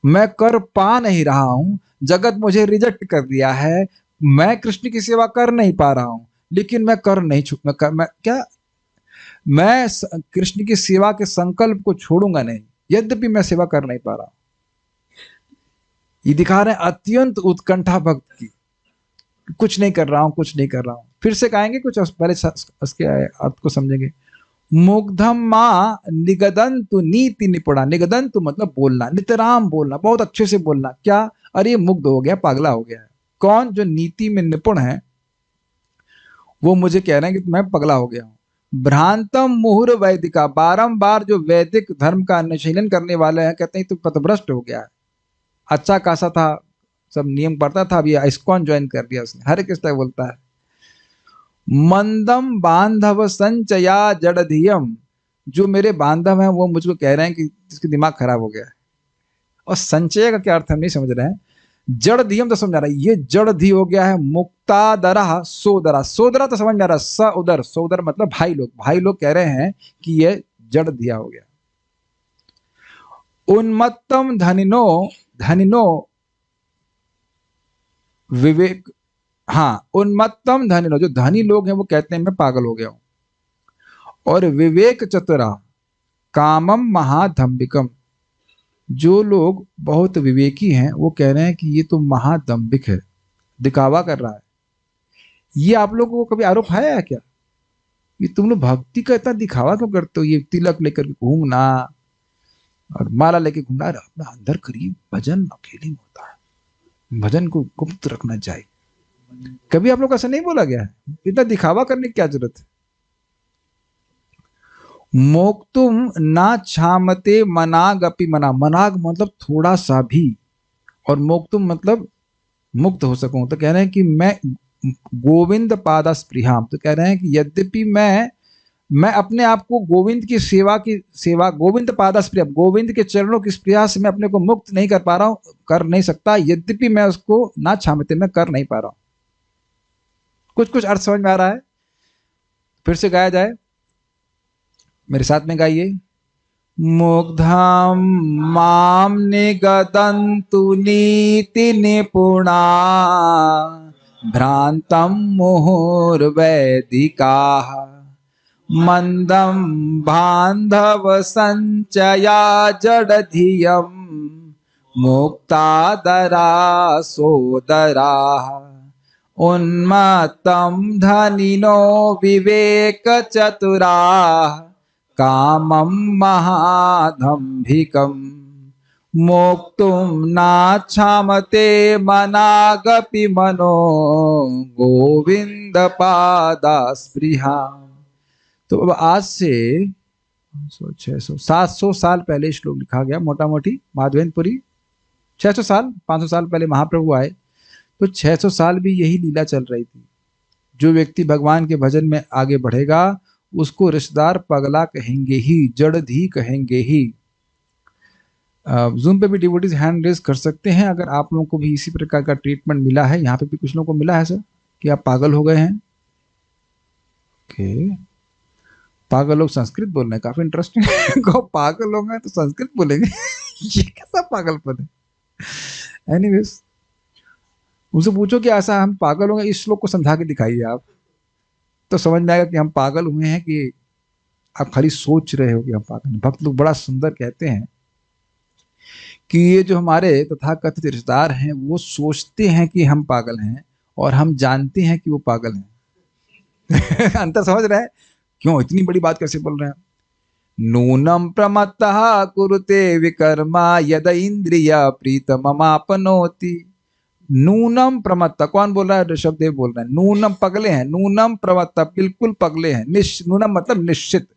मैं कर पा नहीं रहा हूं, जगत मुझे रिजेक्ट कर दिया है, मैं कृष्ण की सेवा कर नहीं पा रहा हूं, लेकिन मैं कर नहीं छू मैं क्या मैं कृष्ण की सेवा के संकल्प को छोड़ूंगा नहीं, यद्यपि मैं सेवा कर नहीं पा रहा। ये दिखा रहे हैं अत्यंत उत्कंठा भक्त की, कुछ नहीं कर रहा हूं, कुछ नहीं कर रहा हूं। फिर से कहेंगे, कुछ पहले उसके अर्थ को समझेंगे। मुग्धम मां निगदंतु नीति निपुणा। निगदंतु मतलब बोलना, नितराम बोलना, बहुत अच्छे से बोलना। क्या? अरे मुग्ध हो गया, पागला हो गया है। कौन? जो नीति में निपुण है, वो मुझे कह रहे हैं कि मैं पगला हो गया हूं। भ्रांतम मुहुर वैदिका। बारंबार जो वैदिक धर्म का अनुशीलन करने वाले हैं कहते हैं तो पथभ्रष्ट हो गया है। अच्छा खासा था, सब नियम पढ़ता था, अभी इस्कॉन ज्वाइन कर दिया उसने। हरे कृष्ण बोलता है। मंदम बांधव संचया जड़धियम। जो मेरे बांधव हैं वो मुझको कह रहे हैं कि इसके दिमाग खराब हो गया है। और संचय का क्या अर्थ हम नहीं समझ रहे हैं। जड़ धियम तो समझा रहा है, ये जड़ धी हो गया है। मुक्तादरा सोदरा। सोदरा तो समझ में आ रहा है, स उदर। सोदर मतलब भाई लोग। भाई लोग कह रहे हैं कि ये जड़ दिया हो गया। उन्मत्तम धनिनो। धनिनो विवेक। हाँ, उन्मत्तम धनिनो, जो धनी लोग हैं वो कहते हैं मैं पागल हो गया हूं। और विवेक चतुरा कामम महाधंबिकम। जो लोग बहुत विवेकी हैं वो कह रहे हैं कि ये तो महादंबिक है, दिखावा कर रहा है। ये आप लोगों को कभी आरोप है क्या? ये तुम लोग भक्ति का इतना दिखावा क्यों करते हो? ये तिलक लेकर के घूमना और माला लेके घूमना, अपना अंदर करिए। भजन अकेले में होता है, भजन को गुप्त रखना चाहिए। कभी आप लोग ऐसा नहीं बोला गया है? इतना दिखावा करने की क्या जरूरत है? मोक्तुम ना छामते मनाग अपि मना। मनाग मतलब थोड़ा सा भी, और मोक्तुम मतलब मुक्त हो सकूं। तो कह रहे हैं कि मैं गोविंद पादा स्पृहाम। तो कह रहे हैं कि यद्यपि मैं अपने आप को गोविंद की सेवा गोविंद पादा स्पृहा, गोविंद के चरणों की स्पृहा से मैं अपने को मुक्त नहीं कर पा रहा हूं, कर नहीं सकता। यद्यपि मैं उसको ना छामते, मैं कर नहीं पा रहा हूं। कुछ कुछ अर्थ समझ में आ रहा है? फिर से गाया जाए, मेरे साथ में गाइए। मुग्धम माम निगदन्तु नीति निपुणा भ्रांतम मुहुर्वैदिकाः मंदम बांधव संचया जड़धियम मुक्तादरा सोदराः उन्मत्तम धनिनो विवेक चतुराः कामम महाधंभिकम मोक्तुम नाच्छामते मनागपि मनो गोविंद पादा स्पृहा। तो अब आज से 600 700 साल पहले श्लोक लिखा गया, मोटा मोटी माधवेंद्रपुरी। 600 साल 500 साल पहले महाप्रभु आए, तो 600 साल भी यही लीला चल रही थी। जो व्यक्ति भगवान के भजन में आगे बढ़ेगा उसको रिश्तेदार पगला कहेंगे ही, जड़धी कहेंगे ही। जूम पे भी डिवोटीज हैंड रेज कर सकते हैं अगर आप लोगों को भी इसी प्रकार का ट्रीटमेंट मिला है। यहाँ पे भी कुछ लोगों को मिला है सर कि आप पागल हो गए हैं। ओके, पागल लोग संस्कृत बोल रहे हैं, काफी इंटरेस्टिंग। को पागल लोग हैं तो संस्कृत बोलेंगे। ये कैसा पागलपन है? एनीवेज, उनसे पूछो कि ऐसा हम पागल होंगे, इस श्लोक को समझा के दिखाइए आप, तो समझ में आएगा कि हम पागल हुए हैं कि आप खाली सोच रहे हो कि हम पागल हैं। भक्त लोग बड़ा सुंदर कहते हैं कि ये जो हमारे तथाकथित रिश्तेदार हैं वो सोचते हैं कि हम पागल हैं और हम जानते हैं कि वो पागल हैं। अंतर समझ रहे हैं? क्यों इतनी बड़ी बात कैसे बोल रहे हैं? नूनम प्रमत्तः कुरुते विकर्मा यद इंद्रिया प्रीतममापनोति। नूनम प्रमत्ता, कौन बोल रहा है? ऋषभ देव बोल रहे हैं। नूनम पगले हैं, नूनम प्रमत्ता बिल्कुल पगले हैं। नूनम मतलब निश्चित,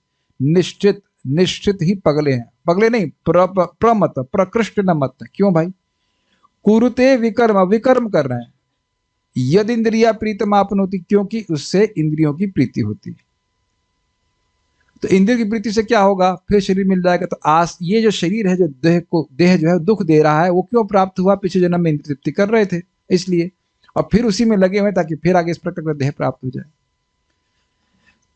निश्चित निश्चित ही पगले हैं। पगले नहीं, प्रमत्त, प्रकृष्ट न मत। क्यों भाई? कुरुते विकर्म, विकर्म कर रहे हैं। यद इंद्रिया प्रीतम आपनोति, क्योंकि उससे इंद्रियों की प्रीति होती। तो इंद्रिय की प्रीति से क्या होगा? फिर शरीर मिल जाएगा। तो ये जो शरीर है, जो देह जो है दुख दे रहा है, वो क्यों प्राप्त हुआ? पिछले जन्म में इंद्रिय तृप्ति कर रहे थे इसलिए, और फिर उसी में लगे हुए ताकि फिर आगे इस प्रकार का देह प्राप्त हो जाए।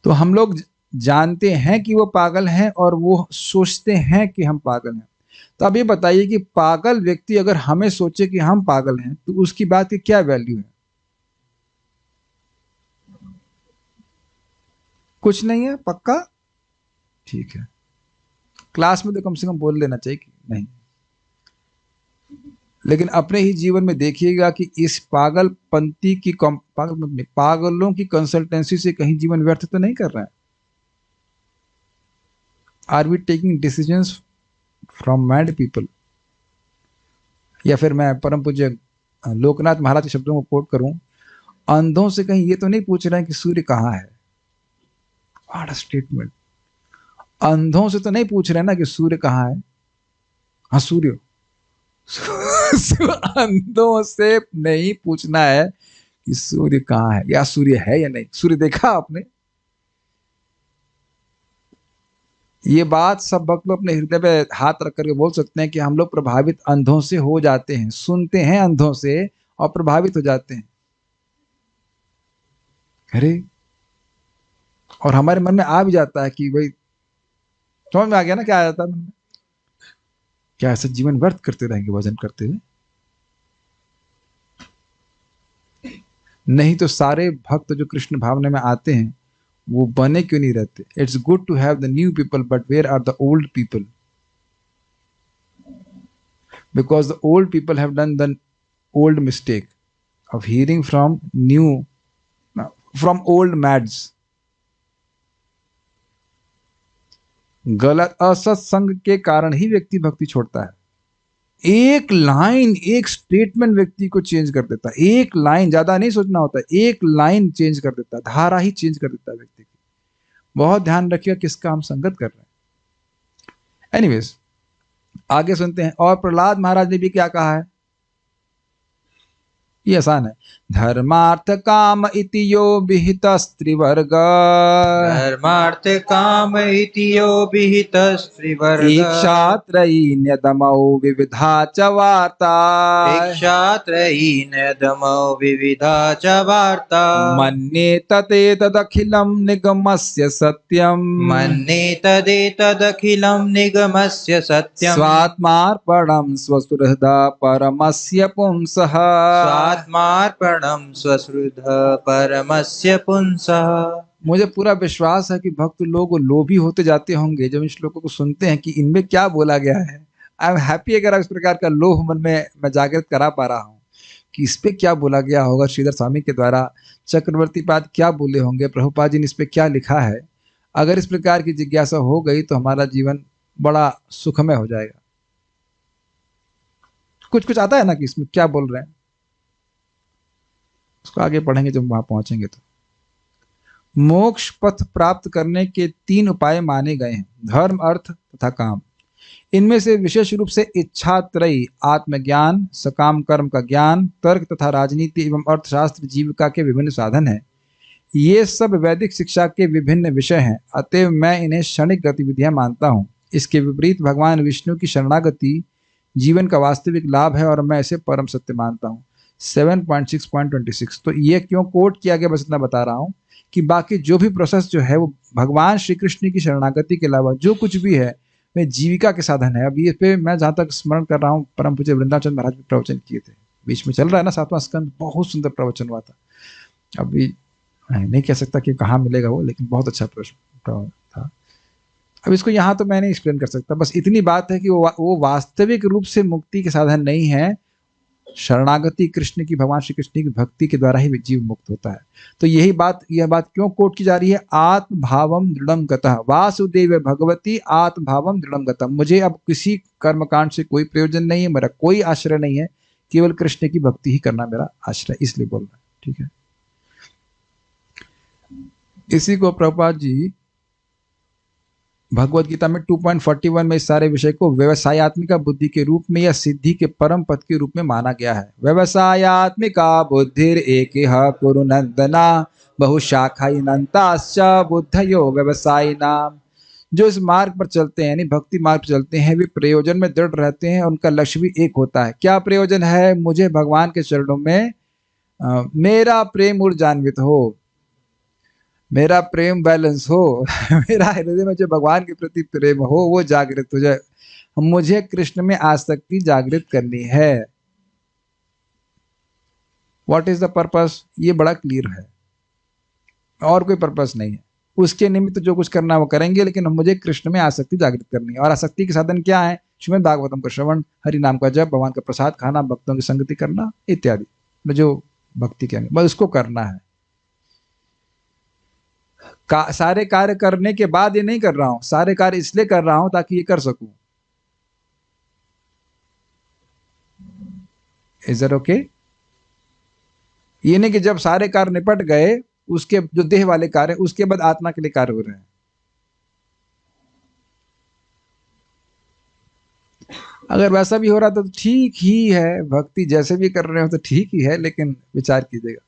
तो हम लोग जानते हैं कि वो पागल हैं और वो सोचते हैं कि हम पागल हैं। तो अब ये बताइए कि पागल व्यक्ति अगर हमें सोचे कि हम पागल हैं तो उसकी बात की क्या वैल्यू है? कुछ नहीं है पक्का, ठीक है। क्लास में तो कम से कम बोल लेना चाहिए कि नहीं, लेकिन अपने ही जीवन में देखिएगा कि इस पागलपंती की पागलों की कंसल्टेंसी से कहीं जीवन व्यर्थ तो नहीं कर रहे हैं। Are we taking decisions from mad people? या फिर मैं परम पूज्य लोकनाथ महाराज के शब्दों को कोट करूं, अंधों से कहीं ये तो नहीं पूछ रहे हैं कि सूर्य कहाँ है? What a statement. अंधों से तो नहीं पूछ रहे हैं ना कि सूर्य कहाँ है। हाँ सूर्य अंधों से नहीं पूछना है कि सूर्य कहाँ है या सूर्य है या नहीं। सूर्य देखा आपने? ये बात सब भक्त लोग अपने हृदय पे हाथ रख करके बोल सकते हैं कि हम लोग प्रभावित अंधों से हो जाते हैं, सुनते हैं अंधों से और प्रभावित हो जाते हैं। अरे, और हमारे मन में आ भी जाता है कि भाई, समझ में आ गया ना क्या आ जाता है मन में? क्या ऐसा जीवन व्यर्थ करते रहेंगे भजन करते हुए? नहीं तो सारे भक्त जो कृष्ण भावना में आते हैं वो बने क्यों नहीं रहते? It's good to have the new people, but where are the old people? Because the old people have done the old mistake of hearing from old mads. गलत असत्संग के कारण ही व्यक्ति भक्ति छोड़ता है। एक लाइन, एक स्टेटमेंट व्यक्ति को चेंज कर देता है। एक लाइन, ज्यादा नहीं सोचना होता, एक लाइन चेंज कर देता है, धारा ही चेंज कर देता है व्यक्ति की। बहुत ध्यान रखिएगा किसका हम संगत कर रहे हैं। एनीवेज, आगे सुनते हैं। और प्रहलाद महाराज ने भी क्या कहा है, ये आसान है। धर्मार्थ काम इति यो विहित स्त्रीवर्ग, धर्मार्थ काम इति यो विहित स्त्रीवर्ग, इक्षात्रयीन्यदमौ विविधा च वार्ता, इक्षात्रयीन्यदमौ विविधा च वार्ता, मन्येतदेतदखिलं निगमस्य सत्यम्, मन्येतदेतदखिलं निगमस्य सत्यम्, स्वात्मार्पणं स्वसुहृदा परमस्य पुंसः, स्वात्मार्पणं स्वसुहृद परमस्य पुंसः। मुझे पूरा विश्वास है कि भक्त लोग लोभी होते जाते होंगे जब इन श्लोकों को सुनते हैं कि इनमें क्या बोला गया है। आई एम हैप्पी अगर आप इस प्रकार का लोभ मन में मैं जागृत करा पा रहा हूँ कि इस पे क्या बोला गया होगा श्रीधर स्वामी के द्वारा, चक्रवर्ती पाद क्या बोले होंगे, प्रभुपाद जी ने इस पे क्या लिखा है। अगर इस प्रकार की जिज्ञासा हो गई तो हमारा जीवन बड़ा सुखमय हो जाएगा। कुछ कुछ आता है ना कि इसमें क्या बोल रहे हैं, उसको आगे पढ़ेंगे जब वहां पहुंचेंगे। तो मोक्ष पथ प्राप्त करने के 3 उपाय माने गए हैं, धर्म, अर्थ तथा काम। इनमें से विशेष रूप से इच्छा त्रयी, आत्मज्ञान, सकाम कर्म का ज्ञान, तर्क तथा राजनीति एवं अर्थशास्त्र जीविका के विभिन्न साधन हैं। ये सब वैदिक शिक्षा के विभिन्न विषय हैं, अतएव मैं इन्हें क्षणिक गतिविधियां मानता हूँ। इसके विपरीत भगवान विष्णु की शरणागति जीवन का वास्तविक लाभ है और मैं इसे परम सत्य मानता हूँ। 7.6.26। तो ये क्यों कोट किया गया, बस इतना बता रहा हूँ कि बाकी जो भी प्रोसेस जो है वो भगवान श्री कृष्ण की शरणागति के अलावा जो कुछ भी है वह जीविका के साधन है। अब ये पे मैं जहाँ तक स्मरण कर रहा हूँ, परम पूज्य वृंदावन महाराज भी प्रवचन किए थे, बीच में चल रहा है ना 7वां स्कंद, बहुत सुंदर प्रवचन हुआ था। अभी नहीं कह सकता कि कहाँ मिलेगा वो, लेकिन बहुत अच्छा प्रवचन था। अब इसको यहाँ तो मैं नहीं एक्सप्लेन कर सकता, बस इतनी बात है कि वो वास्तविक रूप से मुक्ति के साधन नहीं है। शरणागति कृष्ण की, भगवान श्री कृष्ण की भक्ति के द्वारा ही जीव मुक्त होता है। तो यह बात क्यों कोट की जा रही है, आत्म भावम दृढ़म गतः वासुदेव भगवती आत्म भावम दृढ़म गतः। मुझे अब किसी कर्मकांड से कोई प्रयोजन नहीं है, मेरा कोई आश्रय नहीं है, केवल कृष्ण की भक्ति ही करना मेरा आश्रय, इसलिए बोल रहा है। ठीक है, इसी को प्रभुपाद जी भगवत गीता में 2.41 में इस सारे विषय को व्यवसायत्मिका बुद्धि के रूप में या सिद्धि के परम पद के रूप में माना गया है। व्यवसायत्मिका बुद्धिर एकेह कुरु नंदना बहुशाखायिनन्ताश्च बुद्धयो व्यवसायिनाम। जो इस मार्ग पर चलते हैं, यानी भक्ति मार्ग पर चलते हैं, वे प्रयोजन में दृढ़ रहते हैं, उनका लक्ष्य भी एक होता है। क्या प्रयोजन है? मुझे भगवान के चरणों में मेरा प्रेम ऊर्जान्वित हो, मेरा प्रेम बैलेंस हो, मेरा हृदय में जो भगवान के प्रति प्रेम हो वो जागृत हो जाए, मुझे कृष्ण में आसक्ति जागृत करनी है। What is the purpose? ये बड़ा क्लियर है, और कोई पर्पस नहीं है। उसके निमित्त जो कुछ करना वो करेंगे, लेकिन मुझे कृष्ण में आसक्ति जागृत करनी है। और आसक्ति के साधन क्या है? श्रीमद् भागवतम का श्रवण, हरि नाम का जप, भगवान का प्रसाद खाना, भक्तों की संगति करना इत्यादि, जो भक्ति के बस उसको करना है। सारे कार्य करने के बाद ये नहीं कर रहा हूं, सारे कार्य इसलिए कर रहा हूं ताकि ये कर सकूं। Is that okay? ये नहीं कि जब सारे कार्य निपट गए, उसके जो देह वाले कार्य, उसके बाद आत्मा के लिए कार्य हो रहे हैं। अगर वैसा भी हो रहा तो ठीक ही है, भक्ति जैसे भी कर रहे हो तो ठीक ही है, लेकिन विचार कीजिएगा।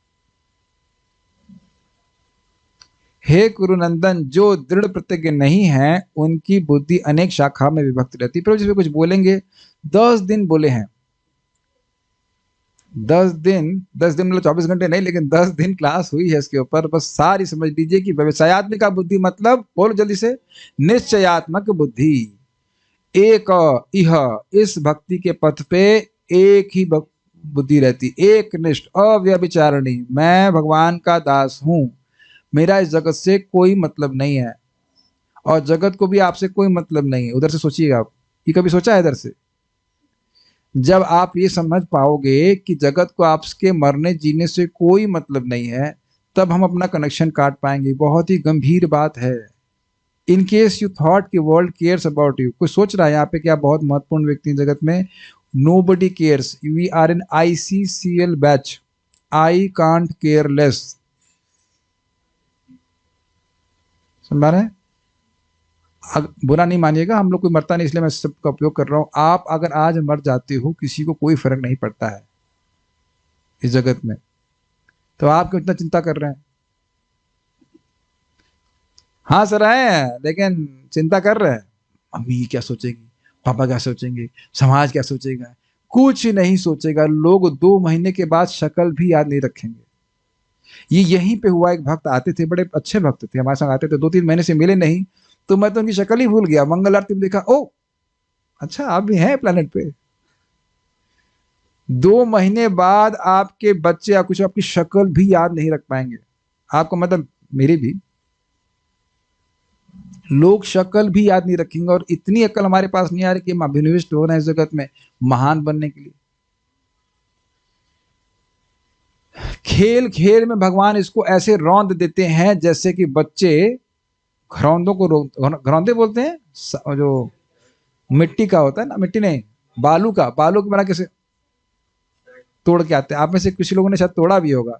हे कुरुनंदन, जो दृढ़ प्रतिज्ञ नहीं है उनकी बुद्धि अनेक शाखा में विभक्त रहती। प्रभु जी कुछ बोलेंगे, 10 दिन बोले हैं, 10 दिन मतलब 24 घंटे नहीं, लेकिन 10 दिन क्लास हुई है इसके ऊपर। बस सारी समझ लीजिए कि व्यवसायत्मिका बुद्धि मतलब, बोलो जल्दी से, निश्चयात्मक बुद्धि। एक इह, इस भक्ति के पथ पे एक ही बुद्धि रहती, एक निष्ठ अव्यभिचारिणी, मैं भगवान का दास हूं, मेरा इस जगत से कोई मतलब नहीं है और जगत को भी आपसे कोई मतलब नहीं है। उधर से सोचिएगा आप, ये कभी सोचा है इधर से? जब आप ये समझ पाओगे कि जगत को आपके मरने जीने से कोई मतलब नहीं है, तब हम अपना कनेक्शन काट पाएंगे। बहुत ही गंभीर बात है। इन केस यू थॉट कि वर्ल्ड केयर्स अबाउट यू, कोई सोच रहा है यहाँ पे कि आप बहुत महत्वपूर्ण व्यक्ति हैं जगत में, nobody cares. We are in ICCL batch, I can't care less. समझ रहे हैं? बुरा नहीं मानिएगा, हम लोग कोई मरता नहीं इसलिए मैं शब्द का उपयोग कर रहा हूं। आप अगर आज मर जाते हो, किसी को कोई फर्क नहीं पड़ता है इस जगत में, तो आप क्यों इतना चिंता कर रहे हैं? हाँ सर हैं, लेकिन चिंता कर रहे हैं, मम्मी क्या सोचेगी, पापा क्या सोचेंगे, समाज क्या सोचेगा? कुछ नहीं सोचेगा। लोग 2 महीने के बाद शक्ल भी याद नहीं रखेंगे। ये यहीं पे हुआ। एक भक्त आते थे, बड़े अच्छे भक्त थे, हमारे साथ आते थे, 2-3 महीने से मिले नहीं, तो मैं तो उनकी शक्ल ही भूल गया। मंगल आरती में देखा, ओ अच्छा आप भी हैं प्लेनेट पे। 2 महीने बाद आपके बच्चे या कुछ आपकी शक्ल भी याद नहीं रख पाएंगे आपको, मतलब मेरे भी लोग शक्ल भी याद नहीं रखेंगे। और इतनी अक्ल हमारे पास नहीं आ रही कि हम अभिनिविष्ट हो रहे हैं इस जगत में महान बनने के लिए। खेल खेल में भगवान इसको ऐसे रौंद देते हैं जैसे कि बच्चे घरौंदों को, घरौंदे बोलते हैं जो मिट्टी का होता है ना, मिट्टी नहीं, बालू की बना कैसे तोड़ के आते हैं। आप में से कुछ लोगों ने शायद तोड़ा भी होगा।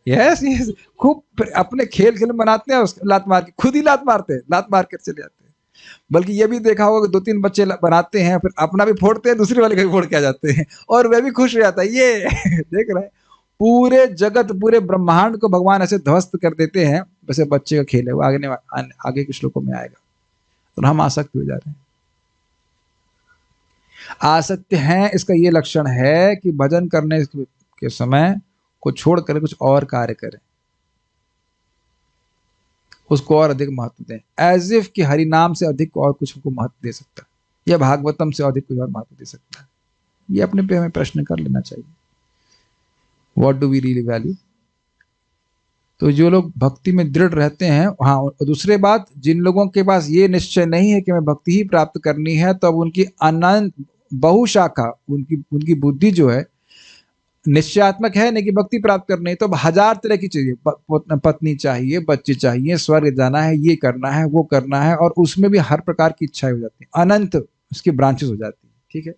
यस, खूब अपने खेल खेल में बनाते हैं, उसको लात मार के, खुद ही लात मारते हैं, लात मार कर चले जाते हैं। बल्कि ये भी देखा होगा कि 2-3 बच्चे बनाते हैं, फिर अपना भी फोड़ते हैं, दूसरे वाले का भी फोड़ के आ जाते हैं, और वह भी खुश हो जाता है। ये देख रहे हैं, पूरे जगत, पूरे ब्रह्मांड को भगवान ऐसे ध्वस्त कर देते हैं। वैसे बच्चे का खेल है वो, आगे के श्लोकों में आएगा। तो हम आसक्त हो जा रहे हैं। आसक्त हैं, इसका ये लक्षण है कि भजन करने के समय को छोड़ कर कुछ और कार्य करें, उसको और अधिक महत्व दें, एज इफ कि हरि नाम से अधिक और कुछ को महत्व दे सकता है, या भागवतम से अधिक कुछ और महत्व दे सकता है। ये अपने पे हमें प्रश्न कर लेना चाहिए, what do we really value. तो जो लोग भक्ति में दृढ़ रहते हैं, हाँ, दूसरी बात, जिन लोगों के पास ये निश्चय नहीं है कि मैं भक्ति ही प्राप्त करनी है, तो अब उनकी अनंत बहुशाखा, उनकी बुद्धि जो है निश्चयात्मक है नहीं कि भक्ति प्राप्त करनी है, तो अब 1000 तरह की चीजें, पत्नी चाहिए, बच्चे चाहिए, स्वर्ग जाना है, ये करना है, वो करना है, और उसमें भी हर प्रकार की इच्छाएं हो जाती है, अनंत उसकी ब्रांचेस हो जाती है। ठीक है,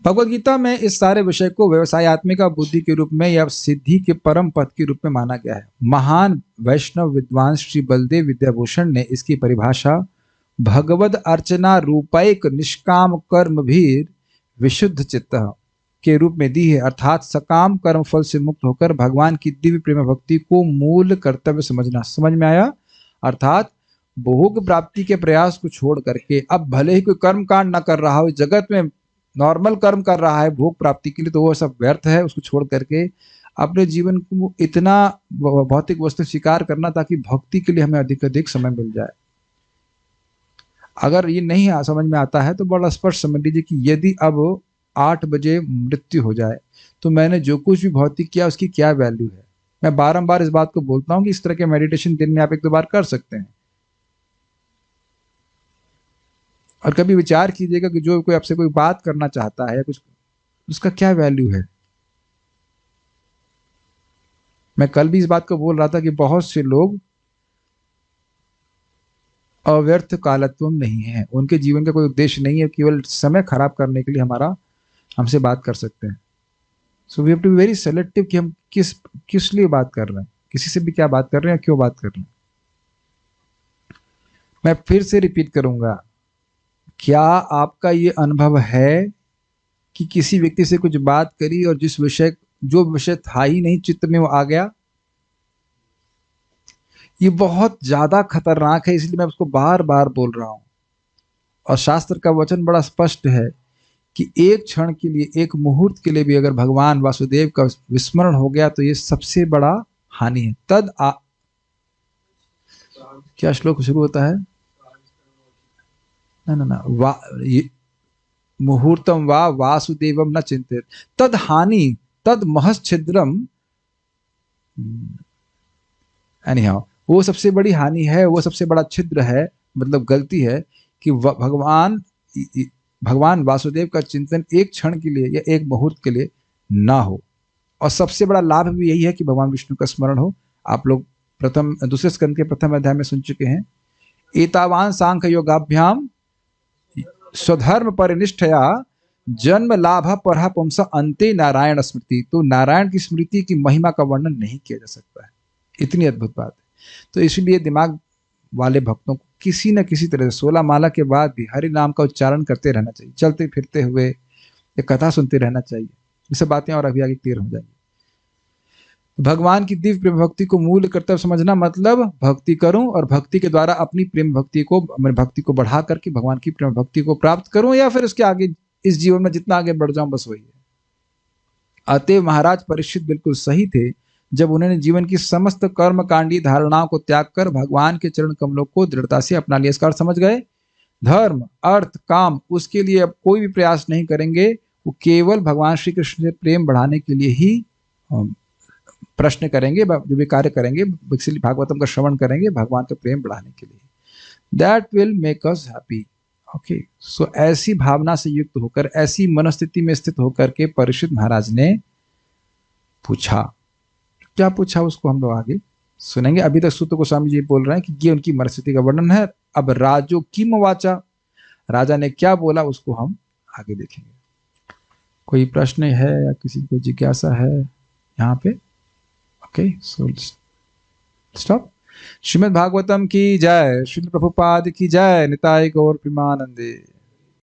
भगवद गीता में इस सारे विषय को व्यवसायत्मिका बुद्धि के रूप में या सिद्धि के परम पद के रूप में माना गया है। महान वैष्णव विद्वान श्री बलदेव विद्याभूषण ने इसकी परिभाषा भगवद अर्चना रूपैक निष्काम कर्म भीर विशुद्ध चित्त के रूप में दी है, अर्थात सकाम कर्म फल से मुक्त होकर भगवान की दिव्य प्रेम भक्ति को मूल कर्तव्य समझना। समझ में आया? अर्थात भोग प्राप्ति के प्रयास को छोड़ करके, अब भले ही कोई कर्म कांड न कर रहा हो, जगत में नॉर्मल कर्म कर रहा है भोग प्राप्ति के लिए, तो वो सब व्यर्थ है। उसको छोड़ करके अपने जीवन को इतना भौतिक वस्तु स्वीकार करना ताकि भक्ति के लिए हमें अधिक अधिक समय मिल जाए। अगर ये नहीं समझ में आता है तो बड़ा स्पष्ट समझ लीजिए कि यदि अब 8 बजे मृत्यु हो जाए तो मैंने जो कुछ भी भौतिक किया उसकी क्या वैल्यू है। मैं बारंबार इस बात को बोलता हूं कि इस तरह के मेडिटेशन दिन में आप 1-2 बार कर सकते हैं। और कभी विचार कीजिएगा कि जो कोई आपसे कोई बात करना चाहता है या कुछ, उसका क्या वैल्यू है। मैं कल भी इस बात को बोल रहा था कि बहुत से लोग अव्यर्थ कालत्वम नहीं है, उनके जीवन का कोई उद्देश्य नहीं है, केवल समय खराब करने के लिए हमसे बात कर सकते हैं। So we have to be very selective कि हम किस किस लिए बात कर रहे हैं, किसी से भी क्या बात कर रहे हैं, क्यों बात कर रहे हैं। मैं फिर से रिपीट करूंगा, क्या आपका ये अनुभव है कि किसी व्यक्ति से कुछ बात करी और जो विषय था ही नहीं चित्त में, वो आ गया? ये बहुत ज्यादा खतरनाक है, इसलिए मैं उसको बार बार बोल रहा हूं। और शास्त्र का वचन बड़ा स्पष्ट है कि एक क्षण के लिए, एक मुहूर्त के लिए भी अगर भगवान वासुदेव का विस्मरण हो गया तो ये सबसे बड़ा हानि है। क्या श्लोक शुरू होता है? ना मुहूर्तम वा वासुदेवम न चिंतित तद हानि तद महच्छिद्रम। एनीहाउ, वो सबसे बड़ी हानि है, वो सबसे बड़ा छिद्र है, मतलब गलती है कि भगवान वासुदेव का चिंतन एक क्षण के लिए या एक मुहूर्त के लिए ना हो। और सबसे बड़ा लाभ भी यही है कि भगवान विष्णु का स्मरण हो। आप लोग दूसरे स्कंद के प्रथम अध्याय में सुन चुके हैं, एतावान सांख्य योगाभ्याम स्वधर्म परिनिष्ठया जन्म लाभ पर पुंसा अंते नारायण स्मृति। तो नारायण की स्मृति की महिमा का वर्णन नहीं किया जा सकता है, इतनी अद्भुत बात है। तो इसलिए दिमाग वाले भक्तों को किसी न किसी तरह से 16 माला के बाद भी हरि नाम का उच्चारण करते रहना चाहिए, चलते फिरते हुए या कथा सुनते रहना चाहिए। ये सब बातें और अभी आगे क्लियर हो जाएंगी। भगवान की दिव्य प्रेम भक्ति को मूल कर्तव्य समझना मतलब भक्ति करूं और भक्ति के द्वारा अपनी प्रेम भक्ति को बढ़ा करके भगवान की प्रेम भक्ति को प्राप्त करूं, या फिर उसके आगे इस जीवन में जितना आगे बढ़ जाऊं, बस वही है। अतएव महाराज परीक्षित बिल्कुल सही थे जब उन्होंने जीवन की समस्त कर्मकांडी धारणाओं को त्याग कर भगवान के चरण कमलों को दृढ़ता से अपना लिया। इसका अर्थ समझ गए? धर्म, अर्थ, काम, उसके लिए अब कोई भी प्रयास नहीं करेंगे, वो केवल भगवान श्री कृष्ण से प्रेम बढ़ाने के लिए ही प्रश्न करेंगे, जो भी कार्य करेंगे, इसलिए भागवतम का श्रवण करेंगे भगवान का प्रेम बढ़ाने के लिए। That will make us happy. Okay, so ऐसी भावना से युक्त होकर, ऐसी मनस्थिति में स्थित होकर के परीक्षित महाराज ने पूछा। क्या पूछा उसको हम लोग आगे सुनेंगे। अभी तक सूत गोस्वामी जी बोल रहे हैं कि ये उनकी मनस्थिति का वर्णन है। अब राजो किम वाचा, राजा ने क्या बोला, उसको हम आगे देखेंगे। कोई प्रश्न है या किसी को जिज्ञासा है यहाँ पे? Okay, so stop. Shrimad Bhagavatam की जय, श्रील प्रभुपाद की जय, निताय गौर प्रेमानंदे।